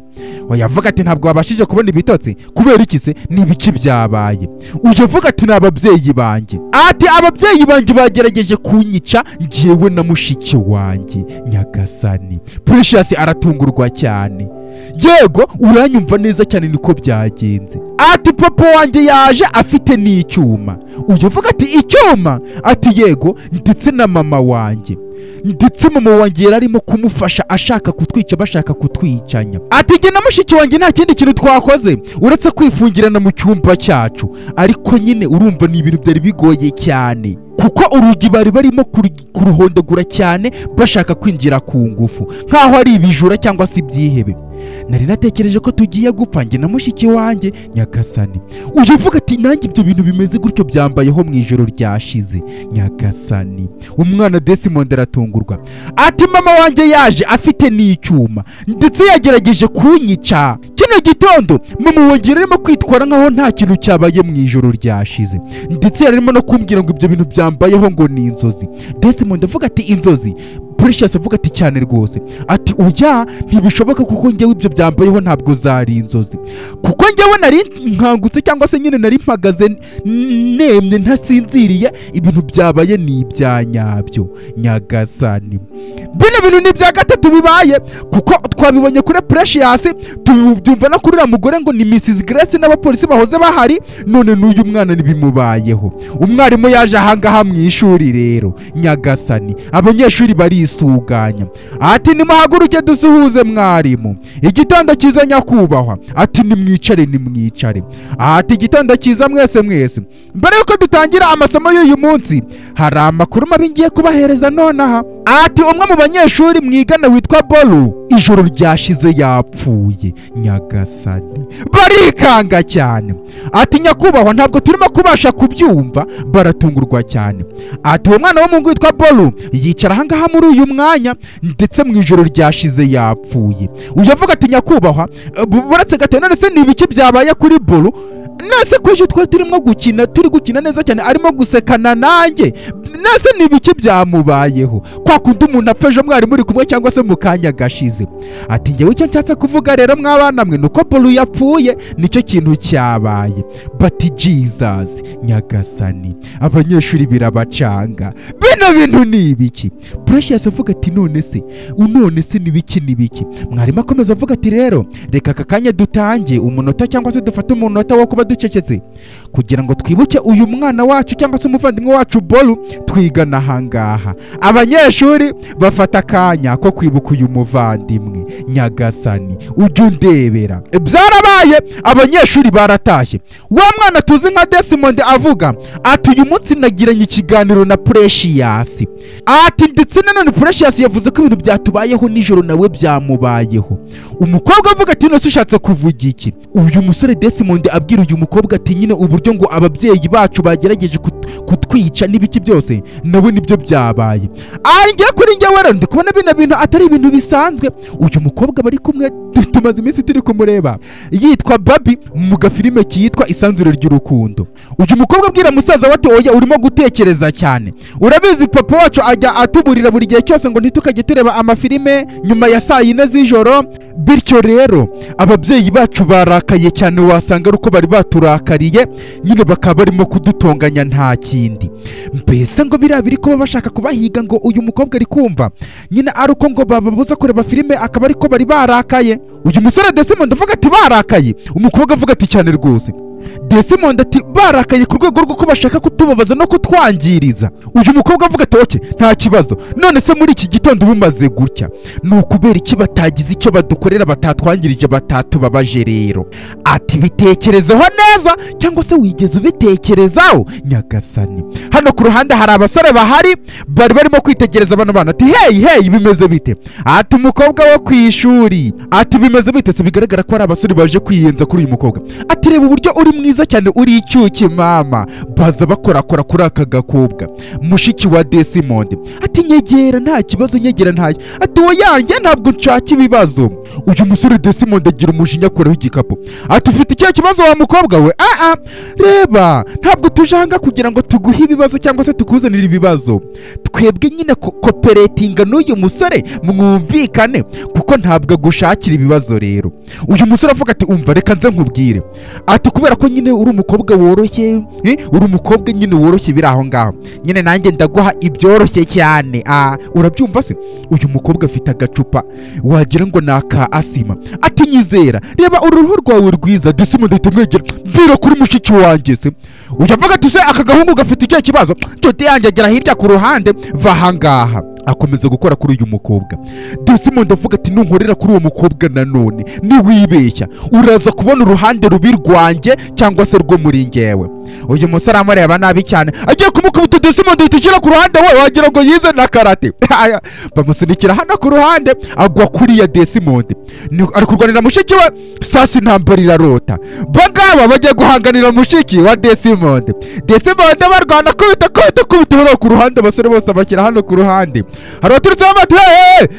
Yavuga ati ntabwo wabashije kubona ibitotsi kubera iki se? Ni ibiki byabaye? Uje vuga ati n'ababyeyi banjye. Ati ababyeyi banjye bagerageje kunyica njyewe na mushiki wanjye. Nyagasani. Precious aratungurwa cyane. Yego uranyumva neza cyane niko byagenze. Ati papa wanjye yaje afite n'icyuma. Uje vuga ati icyuma? Ati yego, ndetse na mama wanjye. Ndetse mama wanjye yararimo kumufasha ashaka kutwica, bashaka kutwicanya. Ati jye na mushiki wanjye nta kindi kintu twakoze uretse kwifungirana mu cyumba cyacu. Ariko nyine urumva ni ibintu byari bigoye cyane kuko urugi bari barimo kuruhondagura cyane bashaka kwinjira ku ngufu nk'aho ari ibijura cyangwa se ibyihebe. Nari natekereje ko tugiye gupfa njye na mushiki wanjye. Nyagasani. Uje vuga ati nanjye ibyo bintu bimeze gutyo byambayeho mu ijoro ryashize. Nyagasani. Umwana Desmond aratungurwa. Ati mama wanjye yaje afite n'icyuma ndetse yagerageje kunyica. Kino gitondo mama wanjye arimo kwitwara nkaho nta kintu cyabaye mu ijoro ryashize ndetse yarimo no kumbwira ngo ibyo bintu byambayeho ngo ni inzozi. Desmond avuga ati inzozi? Precious avuga ati cyane rwose. Ati oya ntibishoboka kuko njyewe ibyo byambayeho ntabwo zari inzozi kuko njyewe nari nkangutse cyangwa se nyine nari mpagaze nemye ntasinziriye, ibintu byabaye ni ibya nyabyo. Nyagasani. Bino bintu ni ibya gatatu bibaye kuko twabibonye kuri Precious, tubyumva no kuri uriya mugore ngo ni Mrs Grace n'abapolisi bahoze bahari, none n'uyu mwana nibimubayeho. Umwarimu yaje ahangaha mu ishuri rero. Nyagasani. Abanyeshuri barisuganya. Ati nimuhaguruke dusuhuze mwarimu. Igitondo cyiza nyakubahwa. Ati nimwicare. Ati igitondo cyiza mwese. Mbere yuko dutangira amasomo y'uyu munsi hari amakuru mabi ngiye kubahereza nonaha. Ati umwe mu banyeshuri mwigana witwa Bolu ijoro ryashize yapfuye. Nyagasani. Barikanga cyane. Ati nyakubahwa ntabwo turimo kubasha kubyumva. Baratungurwa cyane. Ati uwo mwana w'umuhungu witwa Bolu yicara ahangaha muri uyu mwanya ndetse mu ijoro ryashize yapfuye. Uje avuga ati nyakubahwa buretse gato none se ni ibiki byabaye kuri Bolu? Nase kuje turimo gukina, turi gukina neza cyane arimo gusekana nanjye. Nase ni ibiki byamubayeho? Kwa kundi umuntu apfeje mwari muri kumwe cyangwa se mu kanya gashize. Ati njyewe icyo nshatse kuvuga rero mwabana mwe nuko Bolu yapfuye nicyo kintu cyabaye. But Jesus. Nyagasani. Abanyeshuri birabacanga. Bino bintu ni ibiki? Precious avuga ati none se ni biki? Mwarimu akomeza avuga ati rero reka aka kanya dutange umunota cyangwa se dufate umunota wo kuba ducecetse kugira ngo twibuke uyu mwana wacu cyangwa se umuvandimwe wacu Bolu twigana ahangaha. Abanyeshuri bafata akanya ko kwibuka uyu muvandimwe. Nyagasani. Ujye undebera. Byarabaye abanyeshuri baratashye. Wa mwana tuzi nka Desmond avuga ati uyu munsi nagiranye ikiganiro na Precious. Ati ndetse nanone Precious yavuze ko ibintu byatubayeho nijoro nawe byamubayeho. Umukobwa avuga ati nose ushatse kuvuga iki? Uyu musore Desmond abwira uyu mukobwa ati nyine uburyo ngo ababyeyi bacu bagerageje kutwica n'ibiki byose nawe nibyo byabaye. Ngiye kuri njye wera ndi kubona bino bintu atari ibintu bisanzwe. Uyu mukobwa bari kumwe tumaze iminsi turi kumureba yitwa Babi mu gafilime kitwa Isanzure ry'urukundo. Uyu mukobwa abwira musaza we ati oya urimo gutekereza cyane. Urabizi papa wacu ajya atuburira buri gihe cyose ngo ntitukajye tureba amafilime nyuma ya saa 4 z'ijoro. Bityo rero ababyeyi bacu barakaye cyane, wasanga uko bari baturakariye nyine bakaba barimo kudutonganya nta kindi. Mbese ngo biri ko bashaka kubahiga ngo uyu mukobwa ari kumva nyine ari uko ngo bababuza kureba filime akaba ariko bari barakaye. Uyu musore Desmond avuga ati barakaye. Umukobwa avuga ati cyane rwose. Desmond ati barakaye ku rwego rwo bashaka kutubabaza no kutwangiriza. Uyu mukobwa avuga ati oke nta kibazo, none se muri iki gitondo bumaze gutya ni ukubera iki batagize icyo badukorera batatwangirije batatubabaje rero? Ati bitekerezeho neza cyangwa se wigeze ubitekerezaho? Nyagasani. Hano ku ruhande hari abasore bahari bari barimo kwitegereza bano bana. Ati hey bimeze bite? Ati umukobwa wo ku ishuri. Ati bimeze bite? Se bigaragara ko ari abasore baje kwiyenza kuri uyu mukobwa. Ati reba uburyo uri uri mwiza cyane, uri icyuki mama. Baza bakorakora kuri aka gakobwa, mushiki wa Desmond. Ati nyegera nta kibazo, nyegera nta. Ati oyanjye ntabwo nshaka ibibazo. Uyu musore Desmond agira umujinya akuraho igikapu. Ati ufite icyo kibazo wa mukobwa we? Reba, ntabwo tujanga kugira ngo tuguhe ibibazo cyangwa se tukuzanire ibibazo. Twebwe nyine koperatinga n'uyu musore mwumvikane, kuko ntabwo agushakira ibibazo rero. Uyu musore avuga ati umva reka nze nkubwire. Ati kubera ko nyine uri umukobwa woroshye, uri umukobwa nyine woroshye biri aho ngaho, nyine nanjye ndaguha ibyoroshye cyane. Urabyumva se? Uyu mukobwa afite agacupa wagira ngo ni aka asima. Ati nyizera, reba uruhu rwawe rwiza. Desmond ahita amwegera, mvira kuri mushiki wanjye se. Uyu avuga ati se aka gahungu gafite icyo kibazo? Nshuti yanjye agera hirya ku ruhande, va ahangaha. Akomeza gukora kuri uyu mukobwa. Desmond avuga ati nunkorera kuri uwo mukobwa nanone niwibeshya uraza kubona uruhande rubi rwanjye cyangwa se rwo muri ngewe. Uyu musore amureba nabi cyane, agiye kumukubita. Desmond ahita ashyira ku ruhande, we wagira ngo yize na karate. Bamusunikira hano ku ruhande, agwa kuri ya Desmond. Ari kurwanira mushiki we, sasa intambara irarota. Bagaba bagiye guhanganira mushiki wa Desmond. Desmond barwana kubita hano ku ruhande, abasore bose bashyira hano ku ruhande. Hari abaturutse bati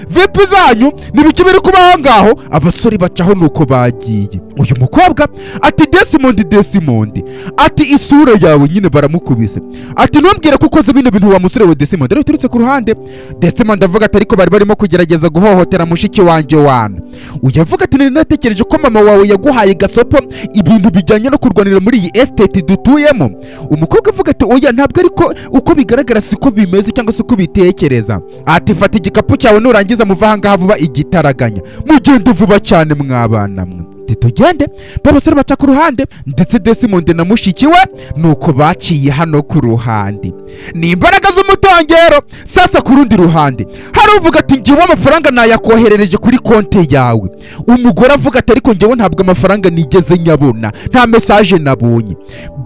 vipi zanyu nibiki biri kubaho ngaho? Abasore bacaho nuko bagiye. Uyu mukobwa ati Desmond, ati isura yawe nyine baramukubise. Ati ntumbwire ko ukoze bino bintu wa musore we Desmond. Rero uturutse ku ruhande, Desmond avuga ati ariko bari barimo kugerageza guhohotera mushiki wanjye wana. Uyu avuga ati nari natekereje ko mama wawe yaguhaye gasopo ibintu bijyanye no kurwanira muri iyi estate dutuyemo. Umukobwa avuga ati oya ntabwo ariko uko bigaragara siko bimeze cyangwa se uko bitekereza. Ati fata igikapu cyawe nurangiza muva ahangaha vuba igitaraganya, mugende vuba cyane mwabana mwe. Tugende. Babasore baca ku ruhande, ndetse Desmond na mushiki we nuko baciye hano ku ruhande. Ni imbaraga z'umutongero. Sasa ku rundi ruhande hari uvuga ati ngewe amafaranga nayakoherereje kuri konti yawe. Umugore avuga ati ariko ngewe ntabwo amafaranga nigeze nyabona, nta message nabonye.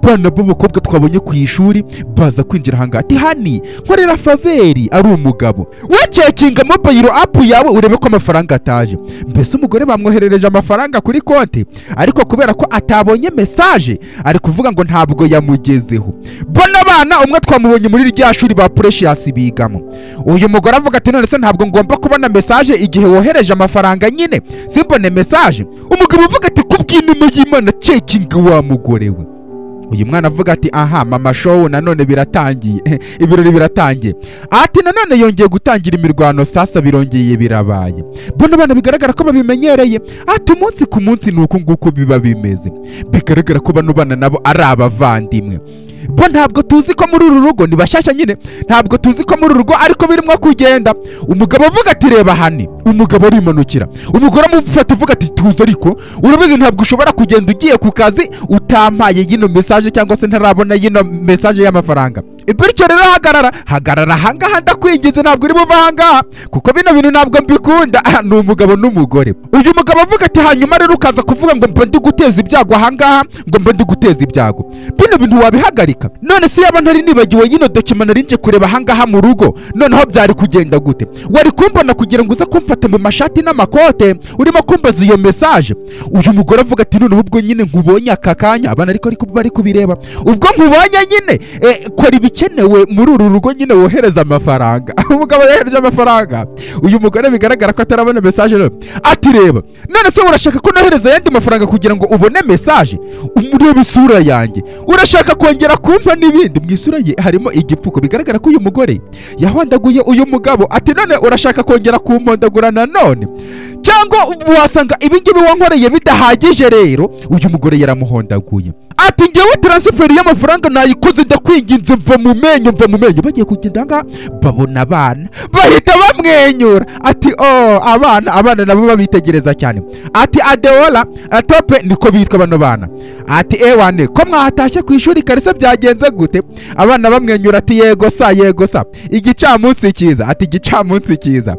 Bana b'abakobwa twabonye ku ishuri baza kwinjira hanga. Ati hani nkorera faveri, ari umugabo. Wacekinga mobile app yawe urebe ko amafaranga ataje. Mbese umugore bamwoherereje amafaranga kuri konti, ariko kubera ko atabonye message ari kuvuga ngo ntabwo yamugezeho. Bona bana umwe twamubonye muri rya shuri ba Precious bigamo. Uyu mugore avuga ati none se ntabwo ngomba kubona message igihe wohereje amafaranga nyine simbone message? Umugabo avuga ati kubw'inuma y'Imana cekinga wa mugore we. Uyu mwana avuga ati aha mama show nanone biratangiye. Ibirori biratangiye. Ati nanone yongeye gutangira imirwano, sasa birongeye birabaye. Bona bana bigaragara ko babimenyereye. Ati umunsi ku munsi nuko nguko biba bimeze. Bigaragara ko bano bana nabo ari abavandimwe. Bo ntabwo tuzi ko muri uru rugo ni bashyashya nyine, ntabwo tuzi ko muri uru rugo ariko birimo kugenda. Umugabo avuga ati reba hani. Umugabo arimanukira. Umugore amufata uvuga ati tuzi ariko urabizi ntabwo ushobora kugenda ugiye ku kazi utampaye yino message cyangwa se ntarabona yino message y'amafaranga. Bityo rero hagarara ahangaha ndakwinginze, ntabwo uri buva ahangaha kuko bino bintu ntabwo mbikunda. Ni umugabo n'umugore. Uyu mugabo avuga ati hanyuma rero ukaza kuvuga ngo mba ndi guteza ibyago ahangaha, ngo mba ndi guteza ibyago. Bino bintu wabihagarika? None se yaba ntari nibagiwe yino document nari nje kureba ahangaha mu rugo, noneho byari kugenda gute? Wari kumbona kugira ngo uze kumfata mu mashati n'amakote urimo kumbaza iyo message? Uyu mugore avuga ati none ubwo nyine nkubonye aka kanya, abana ariko bari kubireba, ubwo nkubonye nyine kora ibikenewe muri uru rugo nyine wohereza amafaranga. Umugabo yohereje amafaranga. Uyu mugore bigaragara ko atarabona message rero. Ati reba none se urashaka ko nohereza yandi mafaranga kugira ngo ubone message? Umurebe isura yanjye, urashaka kongera kumpa n'ibindi? Mu isura ye harimo igipfuko. Bigaragara ko uyu mugore yahondaguye uyu mugabo. Ati none urashaka kongera kumpondagura nanone, cyangwa wasanga ibingibi wankoreye bidahagije? Rero uyu mugore yaramuhondaguye. Ati ngewe transfer y'amafaranga nayikoze ndakwinginze mva mu menyo. Bagiye kugenda nga babona abana bahita bamwenyura. Ati abana nabo babitegereza cyane. Ati Adeola Tope niko bitwa bano bana. Ati ewane ko mwahatashye ku ishuri karisa byagenze gute? Abana bamwenyura. Ati yego sa igicamunsi cyiza. Ati igicamunsi cyiza.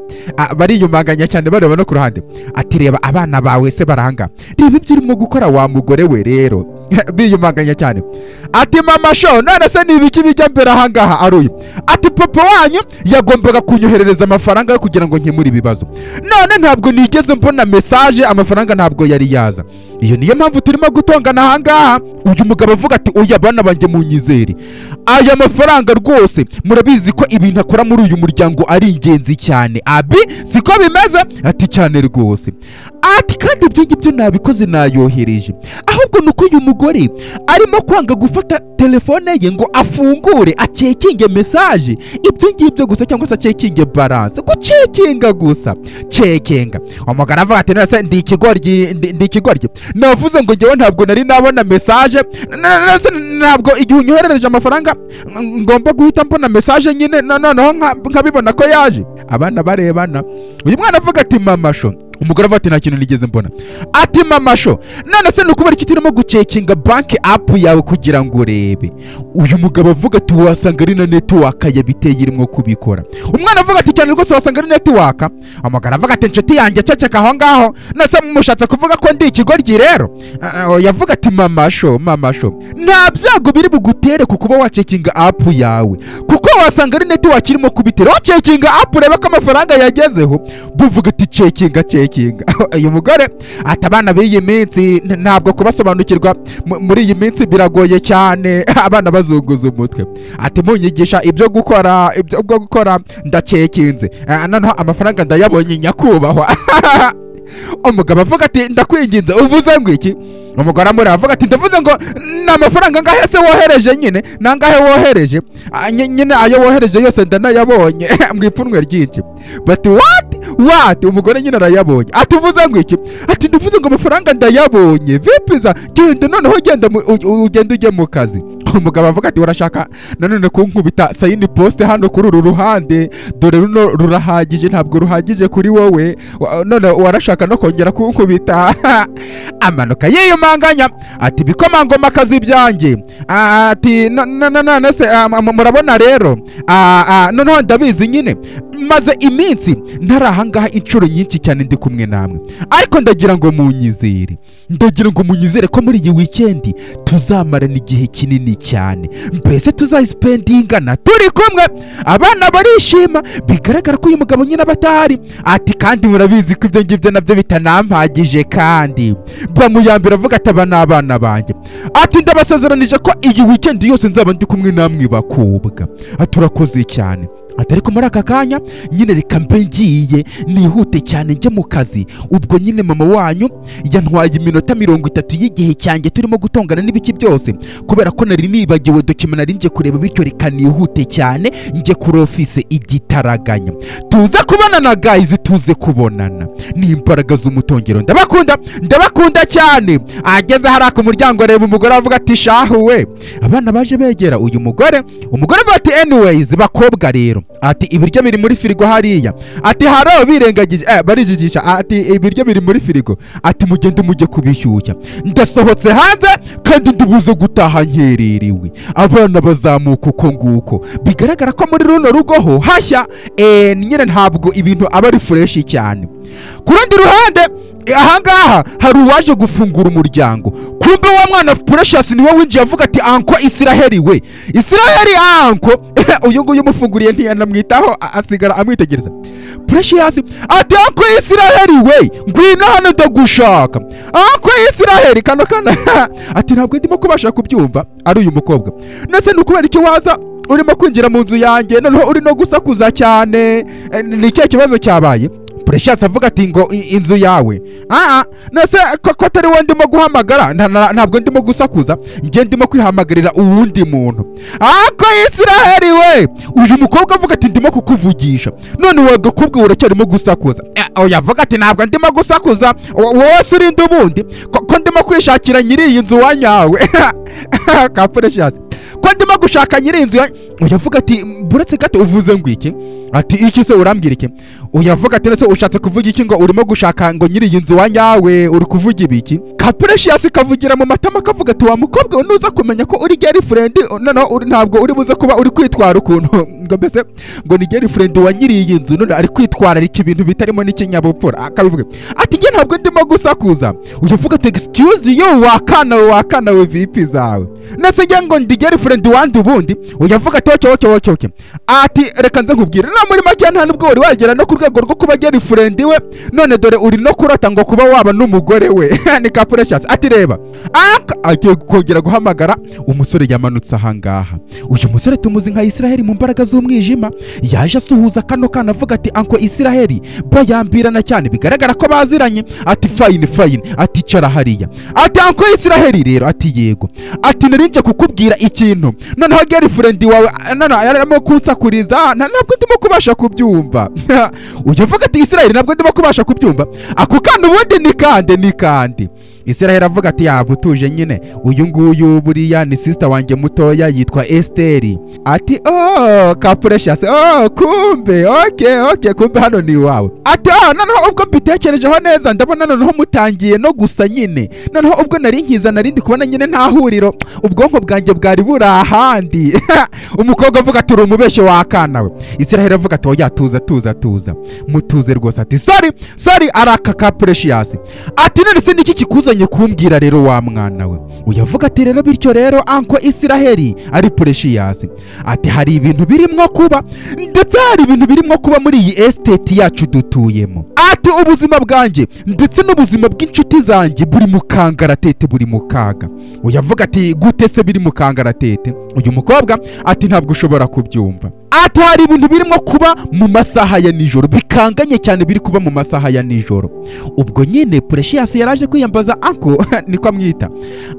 Bariyumanganya cyane bareba no ku ruhande. Ati reba abana bawe se baranga, reba ibyo urimo gukora wa mugore we. Rero biyumanganya cyane. Ati mama sho none se nibiki bijya mbere ahangaha aruye. Ati papa wanyu yagombaga kunyoherereza amafaranga yo kugira ngo nkemure ibibazo, none ntabwo nigeze mbona message, amafaranga ntabwo yari yaza. Iyo niyo mpamvu turimo gutongana ahangaha. Uyu mugabo avuga ati oya bana banjye munyizere, aya mafaranga rwose murabizi ko ibintu akora muri uyu muryango ari ingenzi cyane. Abi siko bimeze? Ati cyane rwose. Ati kandi ibyo ngibyo nabikoze nayohereje, ahubwo nuko uyu mugore arimo kwanga gufata telefone ye ngo afungure acekinge message, ibyo ngibyo gusa, cyangwa se acekinge balance. Gucekinga gusa, cekinga. Umugore avuga ati nase ndi ikigoryi navuze ngo ngewe ntabwo nari nabona message, ntabwo igihe unyoherereje amafaranga ngomba guhita mbona message nyine noneho nkabibona ko yaje. Abana barebana, uyu mwana avuga ati mama sho, umugore avuga ati nta kintu nigeze mbona. Ati mama sho none se nukubera iki turimo gucekinga bank app yawe kugira ngo urebe? Uyu mugabo avuga ati wasanga ari na network yabiteye irimo kubikora. Umwana avuga ati cyane rwose wasanga ari network. Umugore avuga ati inshuti yanjye ceceka aho ngaho, nase mushatse kuvuga ko ndi ikigoryi rero? Yavuga ati mama sho nta byago biri bugutere kukuba wacekinga app yawe, kuko wasanga ari network irimo kubitera. Wacekinga app urebe ko amafaranga yagezeho, buvuga ati cekinga. Uyu mugore ati abana b'iyi minsi ntabwo kubasobanukirwa muri iyi minsi biragoye cyane, abana bazunguza umutwe. Ati munyigisha ibyo gukora ndacekinze, noneho amafaranga ndayabonye nyakubahwa. Umugabo avuga ati ndakwinginze uvuze ngo iki? Umugore amuri avuga ati ndavuze ngo n'amafaranga ngahe se wohereje nyine, nangahe wohereje nyine, ayo wohereje yose ndanayabonye mwipfunwe ryinshi. But what? Umugore nyine arayabonye. Ati uvuze ngo iki? Ati ndavuze ngo amafaranga ndayabonye. Vipiza genda noneho ugenda ujye mu kazi. Umugabo avuga ati urashaka nanone kunkubita sign post hano kuri uru ruhande, dore runo rurahagije, ntabwo ruhagije kuri wowe, none warashaka no kongera kunkubita. Amanuka yiyumanganya ati bikomangoma akazi byanjye. Ati none se murabona rero, noneho ndabizi nyine maze iminsi ntari ahangaha inshuro nyinshi cyane ndi kumwe namwe, ariko ndagira ngo munyizere ko muri iyi weekend tuzamarana igihe kinini cyane, mbese tuzayisipendingana turi kumwe. Abana barishima, bigaragara ko uyu mugabo nyine abatahari. Ati kandi murabizi ko ibyo ngibyo nabyo bitanampagije, kandi bamuyambira avuga ati aba ni abana banjye. Ati ndabasezeranije ko iyi weekend yose nzaba ndi kumwe namwe bakobwa. Ati urakoze cyane. Ati ariko muri aka kanya nyine reka mbe ngiye nihute cyane njye mu kazi. Ubwo nyine mama wanyu yantwaye iminota 30 y'igihe cyanjye turimo gutongana n'ibiki byose, kubera ko nari nibagiwe document nari nje kureba, bityo reka nihute cyane njye kuri office igitaraganya. Tuze kubonana guys, tuze kubonana. Ni imbaraga z'umutongero. Ndabakunda cyane. Ageze hari ku muryango reba umugore avuga ati shahuwe. Abana baje begera uyu mugore. Umugore avuga ati anyways bakobwa rero, ati ibiryo biri muri firigo hariya. Ati haro birengagije barijijisha. Ati ibiryo biri muri firigo, ati mugende mujye kubishyushya. Ndasohotse hanze kandi ndubuze gutaha nkererewe. Abana bazamuka uko nguko, bigaragara ko muri runo rugo ho hashya. Nyine ntabwo ibintu aba ari fresh cyane. Ku rundi ruhande ahangaha hari uwaje gufungura umuryango. Kumbe wa mwana Precious niwe winjiye avuga ati anko Israheli we, Israheli anko. Uyu nguyu umufunguriye ntiyanamwitaho, asigara amwitegereza. Precious ati anko Israheli we, ngwino hano ndagushaka. Anko Israheli kana ati ntabwo ndimo kubasha kubyumva. Ari uyu mukobwa nase nukubera icyo waza urimo kwinjira mu nzu yanjye noneho uri no gusakuza cyane, ni cyo kibazo cyabaye? Precious avuga ati ngo inzu yawe nase ko atari wowe ndimo guhamagara, ntabwo ndimo gusakuza, njye ndimo kwihamagarira uwundi muntu. Ako Israheli we, uyu mukobwa avuga ati ndimo kukuvugisha, none wagakobwa uracyarimo gusakuza. Oya avuga ati ntabwo ndimo gusakuza, wowe surinde ubundi ko ndimo kwishakira nyiri iyi nzu wanyawe. Ka Precious ko ndimo gushaka nyiri inzu uyavuga ati buretse gato uvuze ngo iki ati iki se urambwira iki uyavuga ati nese ushatse kuvuga iki ngo urimo gushaka ngo nyiri iyi nzu wanyawe uri kuvuga ibiki ka Precious kavugira mu matama kavuga ati wa mukobwa nuza kumenya ko uri girlfriend noneho ntabwo uri buze kuba uri kwitwara ukuntu ngo mbese ngo ni girlfriend wa nyiri iyi nzu none ari kwitwararika ibintu bitarimo n'ikinyabupfura akabivuga ati nge ntabwo ndimo gusakuza uyavuga ati excuse you wakana we VP zawe nese nge ngo ndi girlfriend wandi ubundi uyavuga ati oke ati reka nze nkubwire na muri make nta nubwo wari wagera no ku rwego rwo kuba girlfriend we none dore uri no kurata ngo kuba waba n'umugore we ni ka Precious ati reba agiye kongera guhamagara umusore yamanutse ahangaha uyu musore tumuzi nka Israel mu mbaraga z'umwijima yaje asuhuza kano kana avuga ati anko Israel bayambirana cyane bigaragara ko baziranye ati fine ati cara hariya ati anko Israel rero ati yego ati narinje kukubwira ikintu noneho girlfriend wawe arimo kunsakuriza ntabwo ndimo kubasha kubyumva uyavuga ati Israel ntabwo ndimo kubasha kubyumva ako kana ubundi ni kandi Israel avuga ati yabutuje nyine uyu nguyu buriya ni sister wanjye mutoya yitwa Esther ati ka Precious kumbe okay kumbe hano ni wawe ati noneho ubwo mbitekerejeho neza ndabona noneho mutangiye no gusa nyine noneho ubwo nari nkiza narindi kubona nyine nta huriro ubwonko bwanjye bwari buri ahandi umukobwa avuga ati uri umubeshye wakana we Israel avuga ati oya tuza mutuze rwose ati sorry araka ka Precious ati none se niki kikuzanye kumbwira rero wa mwana we uyavuga ati rero bityo rero anko Israel ari Precious ati hari ibintu birimo kuba ndetse hari ibintu birimo kuba muri iyi estate yacu dutuyemo ati ubuzima bwanjye ndetse n'ubuzima bw'inshuti zanjye buri mu kangaratete buri mu kaga uyavuga ati gute se biri mu kangaratete uyu mukobwa ati ntabwo ushobora kubyumva ati hari ibintu birimo kuba mu masaha ya nijoro bikanganye cyane biri kuba mu masaha ya nijoro ubwo nyine Precious yaraje kwiyambaza anko niko amwita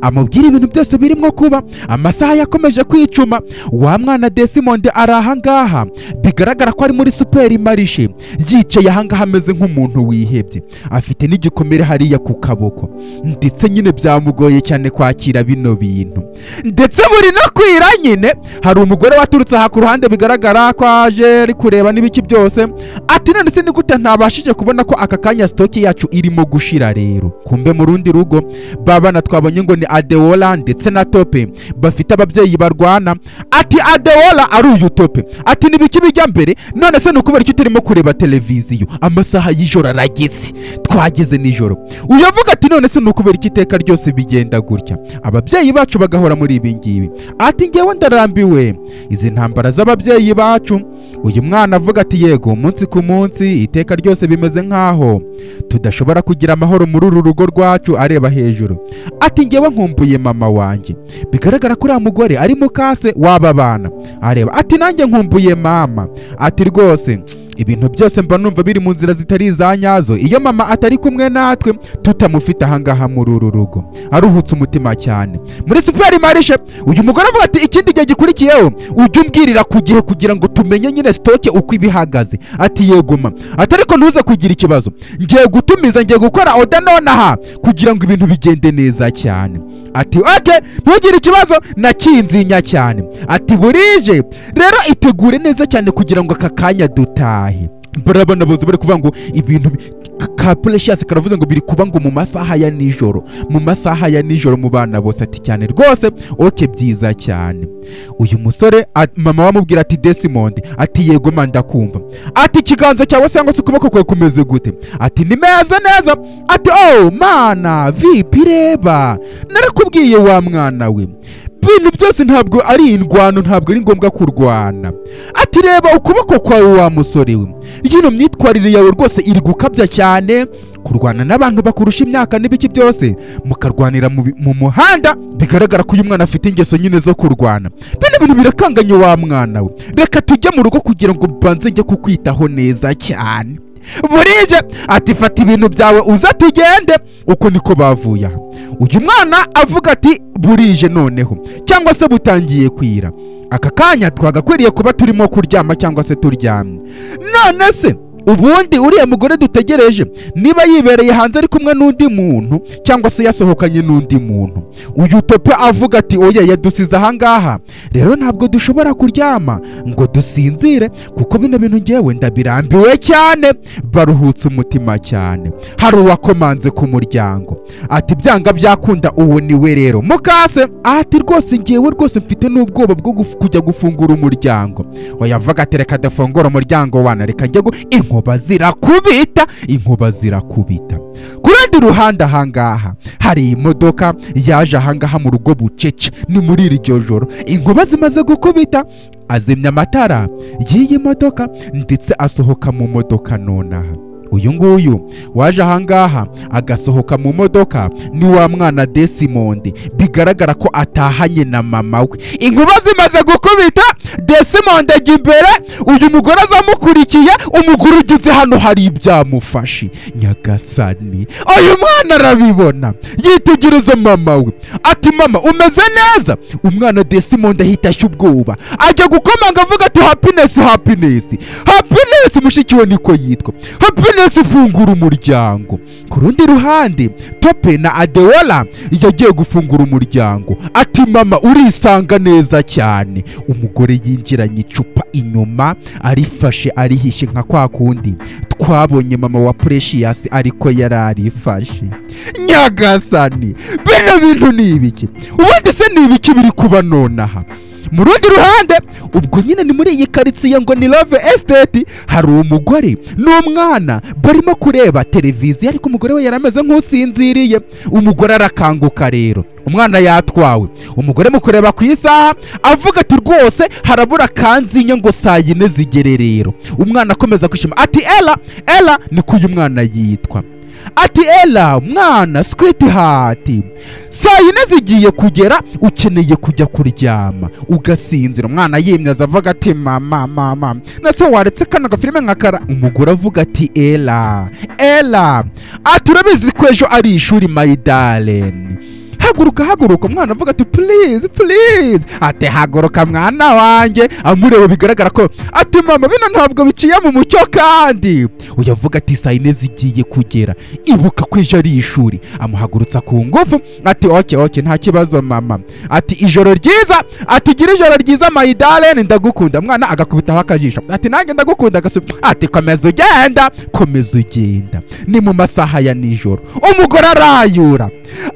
amubwira ibintu byose birimo kuba amasaha yakomeje kwicuma wa mwana Desmond arahangaha bigaragara ko ari muri supermarché yicaye ahangaha ameze nk'umuntu wihebye afite n'igikomere hariya ku kaboko ndetse nyine byamugoye cyane kwakira bino bintu ndetse buri no kwira nyine hari umugore waturutse aha ku ruhande bigaragara ko aje ari kureba n'ibiki byose ati none se ni gute ntabashije kubona ko aka kanya stock yacu irimo gushira rero kumbe mu rundi rugo babana twabonye ngo ni Adeola ndetse na Tope bafite ababyeyi barwana ati Adeola ari uyu Tope ati nibiki bijya mbere none se nukubera icyo turimo kureba televiziyo amasaha y'ijoro arageze twageze nijoro uyavuga ati none se nukubera iki iteka ryose bigenda gutya ababyeyi bacu bagahora muri ibi ngibi ati ngewe ndarambiwe izi ntambara z'ababyeyi bacu uyu mwana avuga ati yego umunsi ku munsi iteka ryose bimeze nkaho tudashobora kugira amahoro muri uru rugo rwacu areba hejuru ati ngewe nkumbuye mama wanjye bigaragara kuri mugore ari mukase waba bana areba ati nanjye nkumbuye mama ati rwose ibintu byose mba numva biri mu nzira zitari za nyazo iyo mama atari kumwe natwe tutamufite ahangaha muri uru rugo aruhutse umutima cyane muri supermarché uyu mugore avuga ati ikindi gihe gikurikiyeho ujye umbwirira ku gihe kugira ngo tumenye nyine stock uko ibihagaze ati yego mama atariko ntuze kugira ikibazo ngiye gutumiza ngiye gukora order nonaha kugira ngo ibintu bigende neza cyane ati okay ntugire ikibazo nakinzinya cyane ati burije rero itegure neza cyane kugira ngo aka kanya dutahe barabana boze bari kuvuga ngo ibintu ka Precious karavuze ngo biri kuba ngo mu masaha ya nijoro mu bana bose ati cyane rwose oke byiza cyane uyu musore mama wamubwira ati Desmond ati yego manda kumva ati ikiganza cyawe cyangwa se ukuboko kwawe kumeze gute ati ni meza neza ati mana vipi reba narakubwiye wa mwana we ibintu byose ntabwo ari indwano ntabwo ari ngombwa kurwana ati reba ukuboko kwawe wa musore we yino myitwarire yawe rwose iri gukabya cyane kurwana n'abantu bakurusha imyaka n'ibiki byose mukarwanira mu muhanda bigaragara ko uyu mwana afite ingeso nyine zo kurwana bene bintu birakanganye wa mwana we reka tujye mu rugo kugira ngo banze njye kukwitaho neza cyane burije ati fata ibintu byawe uza tugende uko niko bavuye aha uyu mwana avuga ati burije noneho cyangwa se butangiye kwira aka kanya twagakwiriye kuba turimo kuryama cyangwa se turyamye none se ubundi uriya mugore dutegereje niba yibereye hanze ari kumwe n'undi muntu cyangwa se yasohokanye n'undi muntu, uyu Tope avuga ati oya yadusize ahangaha rero ntabwo dushobora kuryama ngo dusinzire kuko bino bintu ngewe ndabirambiwe cyane. Baruhutse umutima cyane. Hari uwakomanze ku muryango ati byanga byakunda uwo niwe rero Mukase. Ati rwose ngewe rwose mfite n'ubwoba bwo kujya gufungura umuryango. Oyavuga ati reka dafungura umuryango wana reka njye inkuba zirakubita. Ku rundi ruhande ahangaha hari imodoka yaje ahangaha mu rugo bucece. Ni muri iryo joro inkuba zimaze gukubita, azimya amatara y'iyi modoka ndetse asohoka mu modoka nonaha. Uyu nguyu waje ahangaha agasohoka mu modoka ni wa mwana Desmond, bigaragara ko atahanye na mama we. Inkuba zimaze gukubita, Desmond ajya imbere, uyu mugore azamukurikiye. Umugore ugize hano hari ibyamufashe. Nyagasani, uyu mwana arabibona yitegereza mama we ati mama umeze neza? Umwana Desmond ahita ashya ubwoba ajya gukomanga avuga ati happiness mushiki we niko yitwa. Happiness fungura umuryango. Ku rundi ruhande Tope na Adeola yagiye gufungura umuryango ati mama urisanga neza cyane. Umugore yinjiranye icupa inyuma arifashe arihishe nka kwa kundi twabonye mama wa Precious ariko yararifashe. Nyagasani, bino bintu ni ibiki? Ubundi se ni ibiki biri kuba nonaha? Mu rundi ruhande ubwo nyine ni muri iyi karitsiye ngo ni Love Estate, hari umugore n'umwana barimo kureba televiziyo ariko umugore we yarameze nk'usinziriye. Umugore arakanguka rero, umwana yatwawe. Umugore mu kureba ku isaha avuga ati rwose harabura kanzinya ngo saa yine zigere rero. Umwana akomeza kwishima ati Ella niko uyu mwana yitwa. Ati Ella mwana sweetheart, saa yine zigiye kugera ukeneye kujya kuryama ugasinzira. Umwana yimyaza avuga ati mama nase waretse kano gafilime nkakara. Umugore avuga ati Ella ati urabizi ko ejo ari ishuri my darling. Haguruka. Umwana avuga ati please ati haguruka mwana wanjye. Amureba bigaragara ko ati mama bino ntabwo biciye mu mucyo kandi. Uyavuga ati saa yine zigiye kugera ibuka ko ejo ari ishuri. Amuhagurutsa ku ngufu ati okay nta kibazo mama. Ati ijoro ryiza, ati gira ijoro ryiza my darling ndagukunda. Mwana agakubitaho akajisho ati nanjye ndagukunda ati komeza ugenda. Ni mu masaha ya nijoro umugore arayura.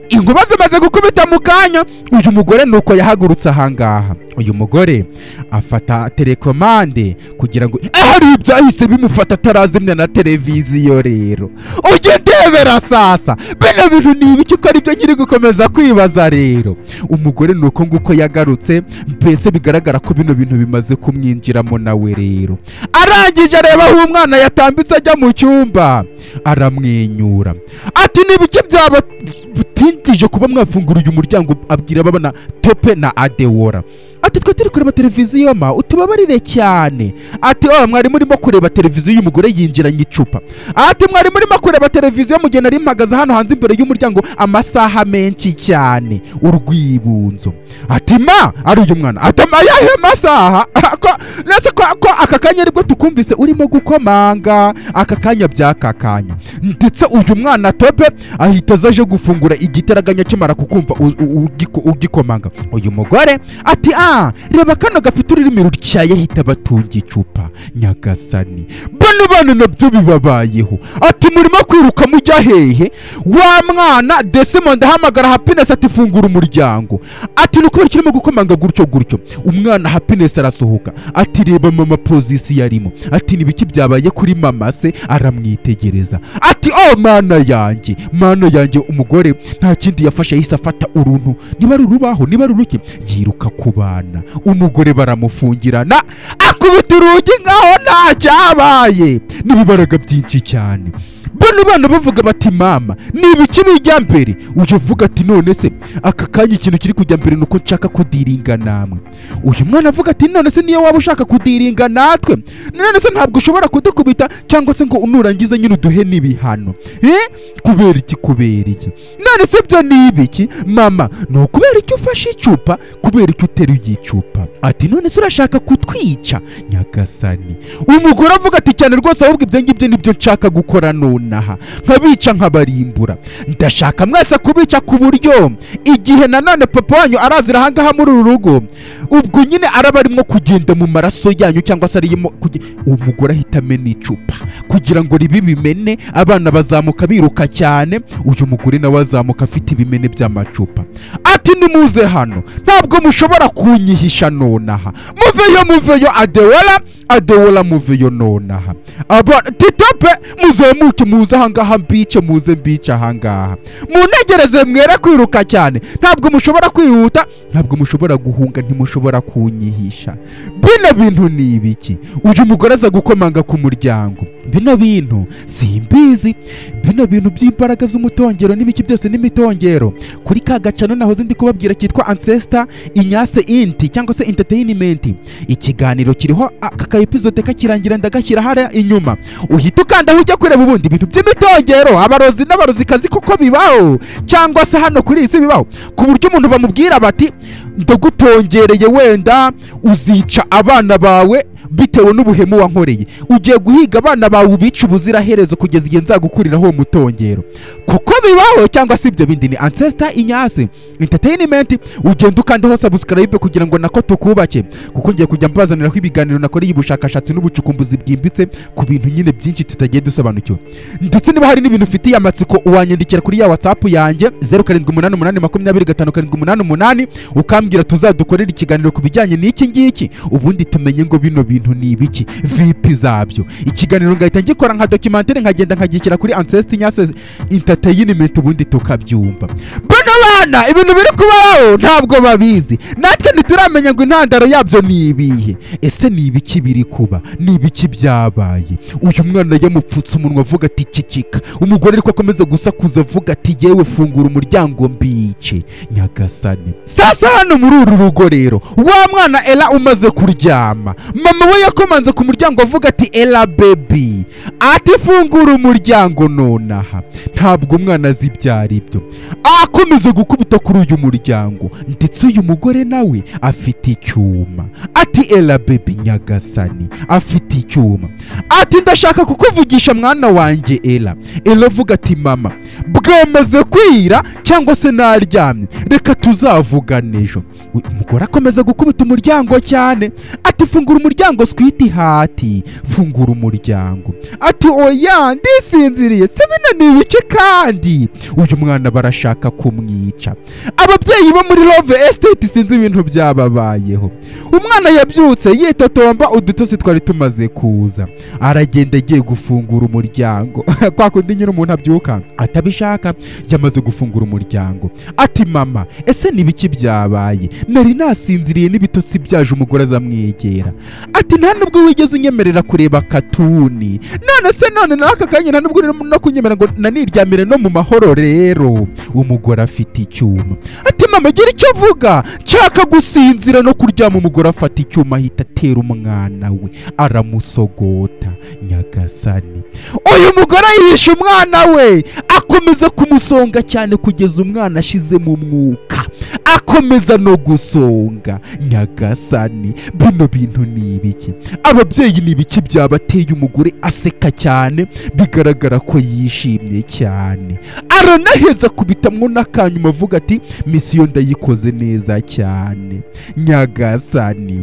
Inkuba zimaze gukubita mu kanya, uyu mugore nuko yahagurutse ahangaha. Uyu mugore afata telekomande kugira ngo hari ibyahise bimufata atarazimya na televiziyo rero. Ujye ndebera sasa bino bintu ni ibiki ko ari byo nyiri gukomeza kwibaza rero. Umugore nuko nguko yagarutse, mbese bigaragara ko bino bintu bimaze kumwinjiramo nawe rero. Arangije areba aho umwana yatambitse ajya mu cyumba aramwenyura ati nibiki byaba tintije kuba mwafungura uyu muryango. Abwira babana Tope na Adeola ati twe turi kureba televiziyo ma utubabarire cyane. Ati mwari murimo kureba televiziyo y'umugore yinjiranye icupa. Ati mwari murimo kureba televiziyo mu gihe nari mpagaze hano hanze imbere y'umuryango amasaha menshi cyane urwibunzo. Ati ari uyu mwana atama yahe masaha ko aka kanya aribwo tukumvise urimo gukomanga aka kanya byakakanya. Ndetse uyu mwana Tope ahita azaje gufungura igiteraganya kimara kukumva ugikomanga. Uyu mugore ati reba kano gafite ururimi rutyaye ahita batunga icupa. Nyagasani, bano nabyo bibabayeho. Ati murimo kwiruka mujya hehe? Wa mwana Desmond ahamagara Happiness ati fungura umuryango. Ati nuko kirimo gukomanga gutyo. Umwana Happiness arasohoka ati reba mama position yarimo. Ati nibiki byabaye kuri mama se? Aramwitegereza ati mana yanjye. Umugore nta kindi yafashe yahise afata uruntu, niba ari urubaho niba ari uruki, yiruka ku bana. Umugore baramufungirana akubita urugi nkaho nta cyabaye. N'ibibaraga byinshi cyane bano bana bavuga bati mama ni ibiki bijya mbere, uje uvuga ati none se aka kanya ikintu kiri kujya mbere nuko nshaka kudiringa namwe. Uyu mwana avuga ati none se niyo waba ushaka kudiringa natwe, none se ntabwo ushobora kudukubita cyangwa se ngo unurangiza nyine uduhe n'ibihano kubera iki none se byo ni ibiki mama? No kubera iki ufashe icupa, kubera iki uteruye icupa? Ati none se urashaka kutwica nyagasani. Umugore avuga ati cyane rwose ahubwo ibyo ngibyo nibyo nshaka gukora nonaha, nkabica nkabarimbura. Ndashaka mwese kubica ku buryo igihe nanone papa wanyu arazira ahangaha muri uru rugo, ubwo nyine araba arimo kugenda mu maraso yanyu cyangwa se arimo umugore ahita amena icupa kugira ngo ribi bimene, abana bazamuka biruka cyane, uyu mugore nawe azamuka afite ibimene by'amacupa. Ati nimuze hano, ntabwo mushobora kunyihisha nonaha, muveyo Adewala muveyo nonaha. Titope muzamuke muze ahangaha muze mbice ahangaha, munegereze mwere kwiruka cyane, ntabwo mushobora kwihuta, ntabwo mushobora guhunga, ntimushobora kunyihisha. Bino bintu ni ibiki? Uyu mugore aza gukomanga ku muryango. Bino bintu simbizi, bino bintu by'imbaraga z'umutongero n'ibiki byose n'imitongero. Kuri ka gacano naho zindi kubabwira kitwa Ancestor Inyase Inti cyangwa se Entertainment, ikiganiro kiriho aka episode kakirangira ndagashyira hariya inyuma, uhita ukanda ujya kureba ubundi ibintu by'imitongero, abarozi n'abarozikazi kuko bibaho, cyangwa se hano kuri isi bibaho, ku buryo umuntu bamubwira bati ndagutongereye wenda uzica abana bawe bitewe n'ubuhemu wankoreye, ugiye guhiga abana bawe ubica ubuziraherezo kugeza igihe nzagukuriraho uwo mutongero, kuko bibaho. Cyangwa se ibyo bindi ni Ancestor Inyase Entertainment. Ugenda ukandaho subscribe kugira ngo nako tukubake, kuko ngiye kujya mbazaniraho ibiganiro nakoreye ubushakashatsi n'ubucukumbuzi bwimbitse ku bintu nyine byinshi tutagiye dusobanukiwe. Ndetse niba hari n'ibintu ufitiye amatsiko uwanyandikira kuri ya WhatsApp yanjye 0788207588 ukambwira tuzadukorera ikiganiro ku bijyanye n'iki ngiki, ubundi tumenye ngo bino bintu ni ibiki, vipi zabyo. Ikiganiro ngahita ngikora nka documentaire, nkagenda nkagishyira kuri Ancestor Inyase Entertainment, ubundi tukabyumva. Bano bana ibintu biri kubaho ntabwo babizi, natwe ntituramenya ngo intandaro yabyo ni ibihe. Ese ni ibiki biri kuba, ni ibiki byabaye? Uyu mwana yamupfutse umunwa avuga ati cicika, umugore ariko akomeza gusakuza avuga ati yewe fungura umuryango mbice nyagasani. Sasa hano muri uru rugo rero, wa mwana Ella umaze kuryama, mama we yakomanze ku muryango avuga ati Ella baby, ati fungura umuryango nonaha. Ntabwo umwana azi ibyari ibyo, akomeza gukubita kuri uyu muryango, ndetse uyu mugore nawe afite icyuma. Ati Ella baby nyagasani, afite icyuma. Ati ndashaka kukuvugisha mwana wanjye Ella. Ella avuga ati mama bwamaze kwira cyangwa se naryamye, reka tuzavugana ejo. Umugore akomeza gukubita umuryango cyane, ati fungura umuryango switi hati, fungura umuryango. Ati oya ndisinziriye, se bino ni ibiki kandi? Uyu mwana barashaka kumwica. Ababyeyi bo muri Love Estate sinzi ibintu byababayeho. Umwana yabyutse yitotomba, udutosi twari tumaze kuza, aragenda agiye gufungura umuryango kwa kundi nyine umuntu abyuka atabishaka, yamaze gufungura umuryango. Ati mama ese ni ibiki byabaye? Nari nasinziriye n'ibitotsi byaje. Umugore azamwegera ati nta nubwo wigeze unyemerera kureba katuni, none se none n'aka kanya nta nubwo no kunyemera ngo naniryamire no mu mahoro rero. Umugore afite icyuma. Ati mama gira icyo vuga, nshaka gusinzira no kuryama. Umugore afata icyuma ahita atera umwana we, aramusogota nyagasani. Uyu mugore yishe umwana we, akomeza kumusonga cyane kugeza umwana ashize mu mwuka, akomeza no gusonga nyagasani. Bino bintu ni ibiki? Ababyeyi ni ibiki byabateye? Umugore aseka cyane, bigaragara ko yishimye cyane, aranaheza kubitamwo n'akanyuma avuga ati misiyo ndayikoze neza cyane nyagasani.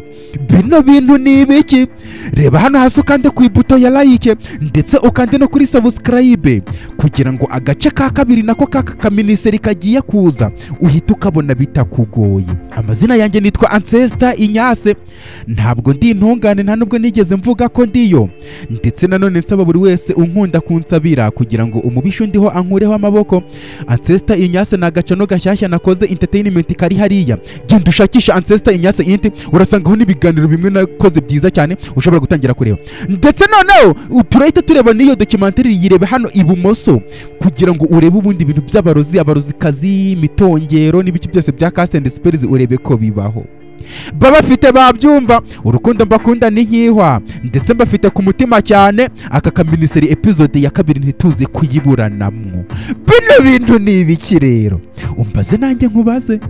Bino bintu ni ibiki? Reba hano hasi ukande ku ibuto ya like, ndetse ukande no kuri subscribe kugira ngo agace ka kabiri nako kaka kaminiseri kagiye kuza uhita ukabona bita bitakugoye. Amazina yanjye nitwa Ancestor Ignace, ntabwo ndi intungane, nta nubwo nigeze mvuga ko ndiyo, ndetse nanone nsaba buri wese unkunda kunsabira kugira ngo umubisho ndiho ankureho amaboko. Ancestor Ignace ni agacano gashyashya nakoze entertainment kari hariya, genda ushakisha Ancestor Ignace inti urasangaho n'ibiganiro bimwe nakoze byiza cyane ushobora gutangira kureba. Ndetse noneho turahita tureba n'iyo documentary yirebe hano ibumoso kugira ngo urebe ubundi bintu by'abarozi, abarozikazi, imitongero n'ibiki byose bya cast and spells urebe ko bibaho. Babafite babyumva, urukundo mbakunda ni nkihwa, ndetse mbafite ku mutima cyane. Aka kaminiseri episode ya 2 ntituze kuyiburanamwo. Bino bintu ni ibiki rero? Umbaze nanjye nkubaze.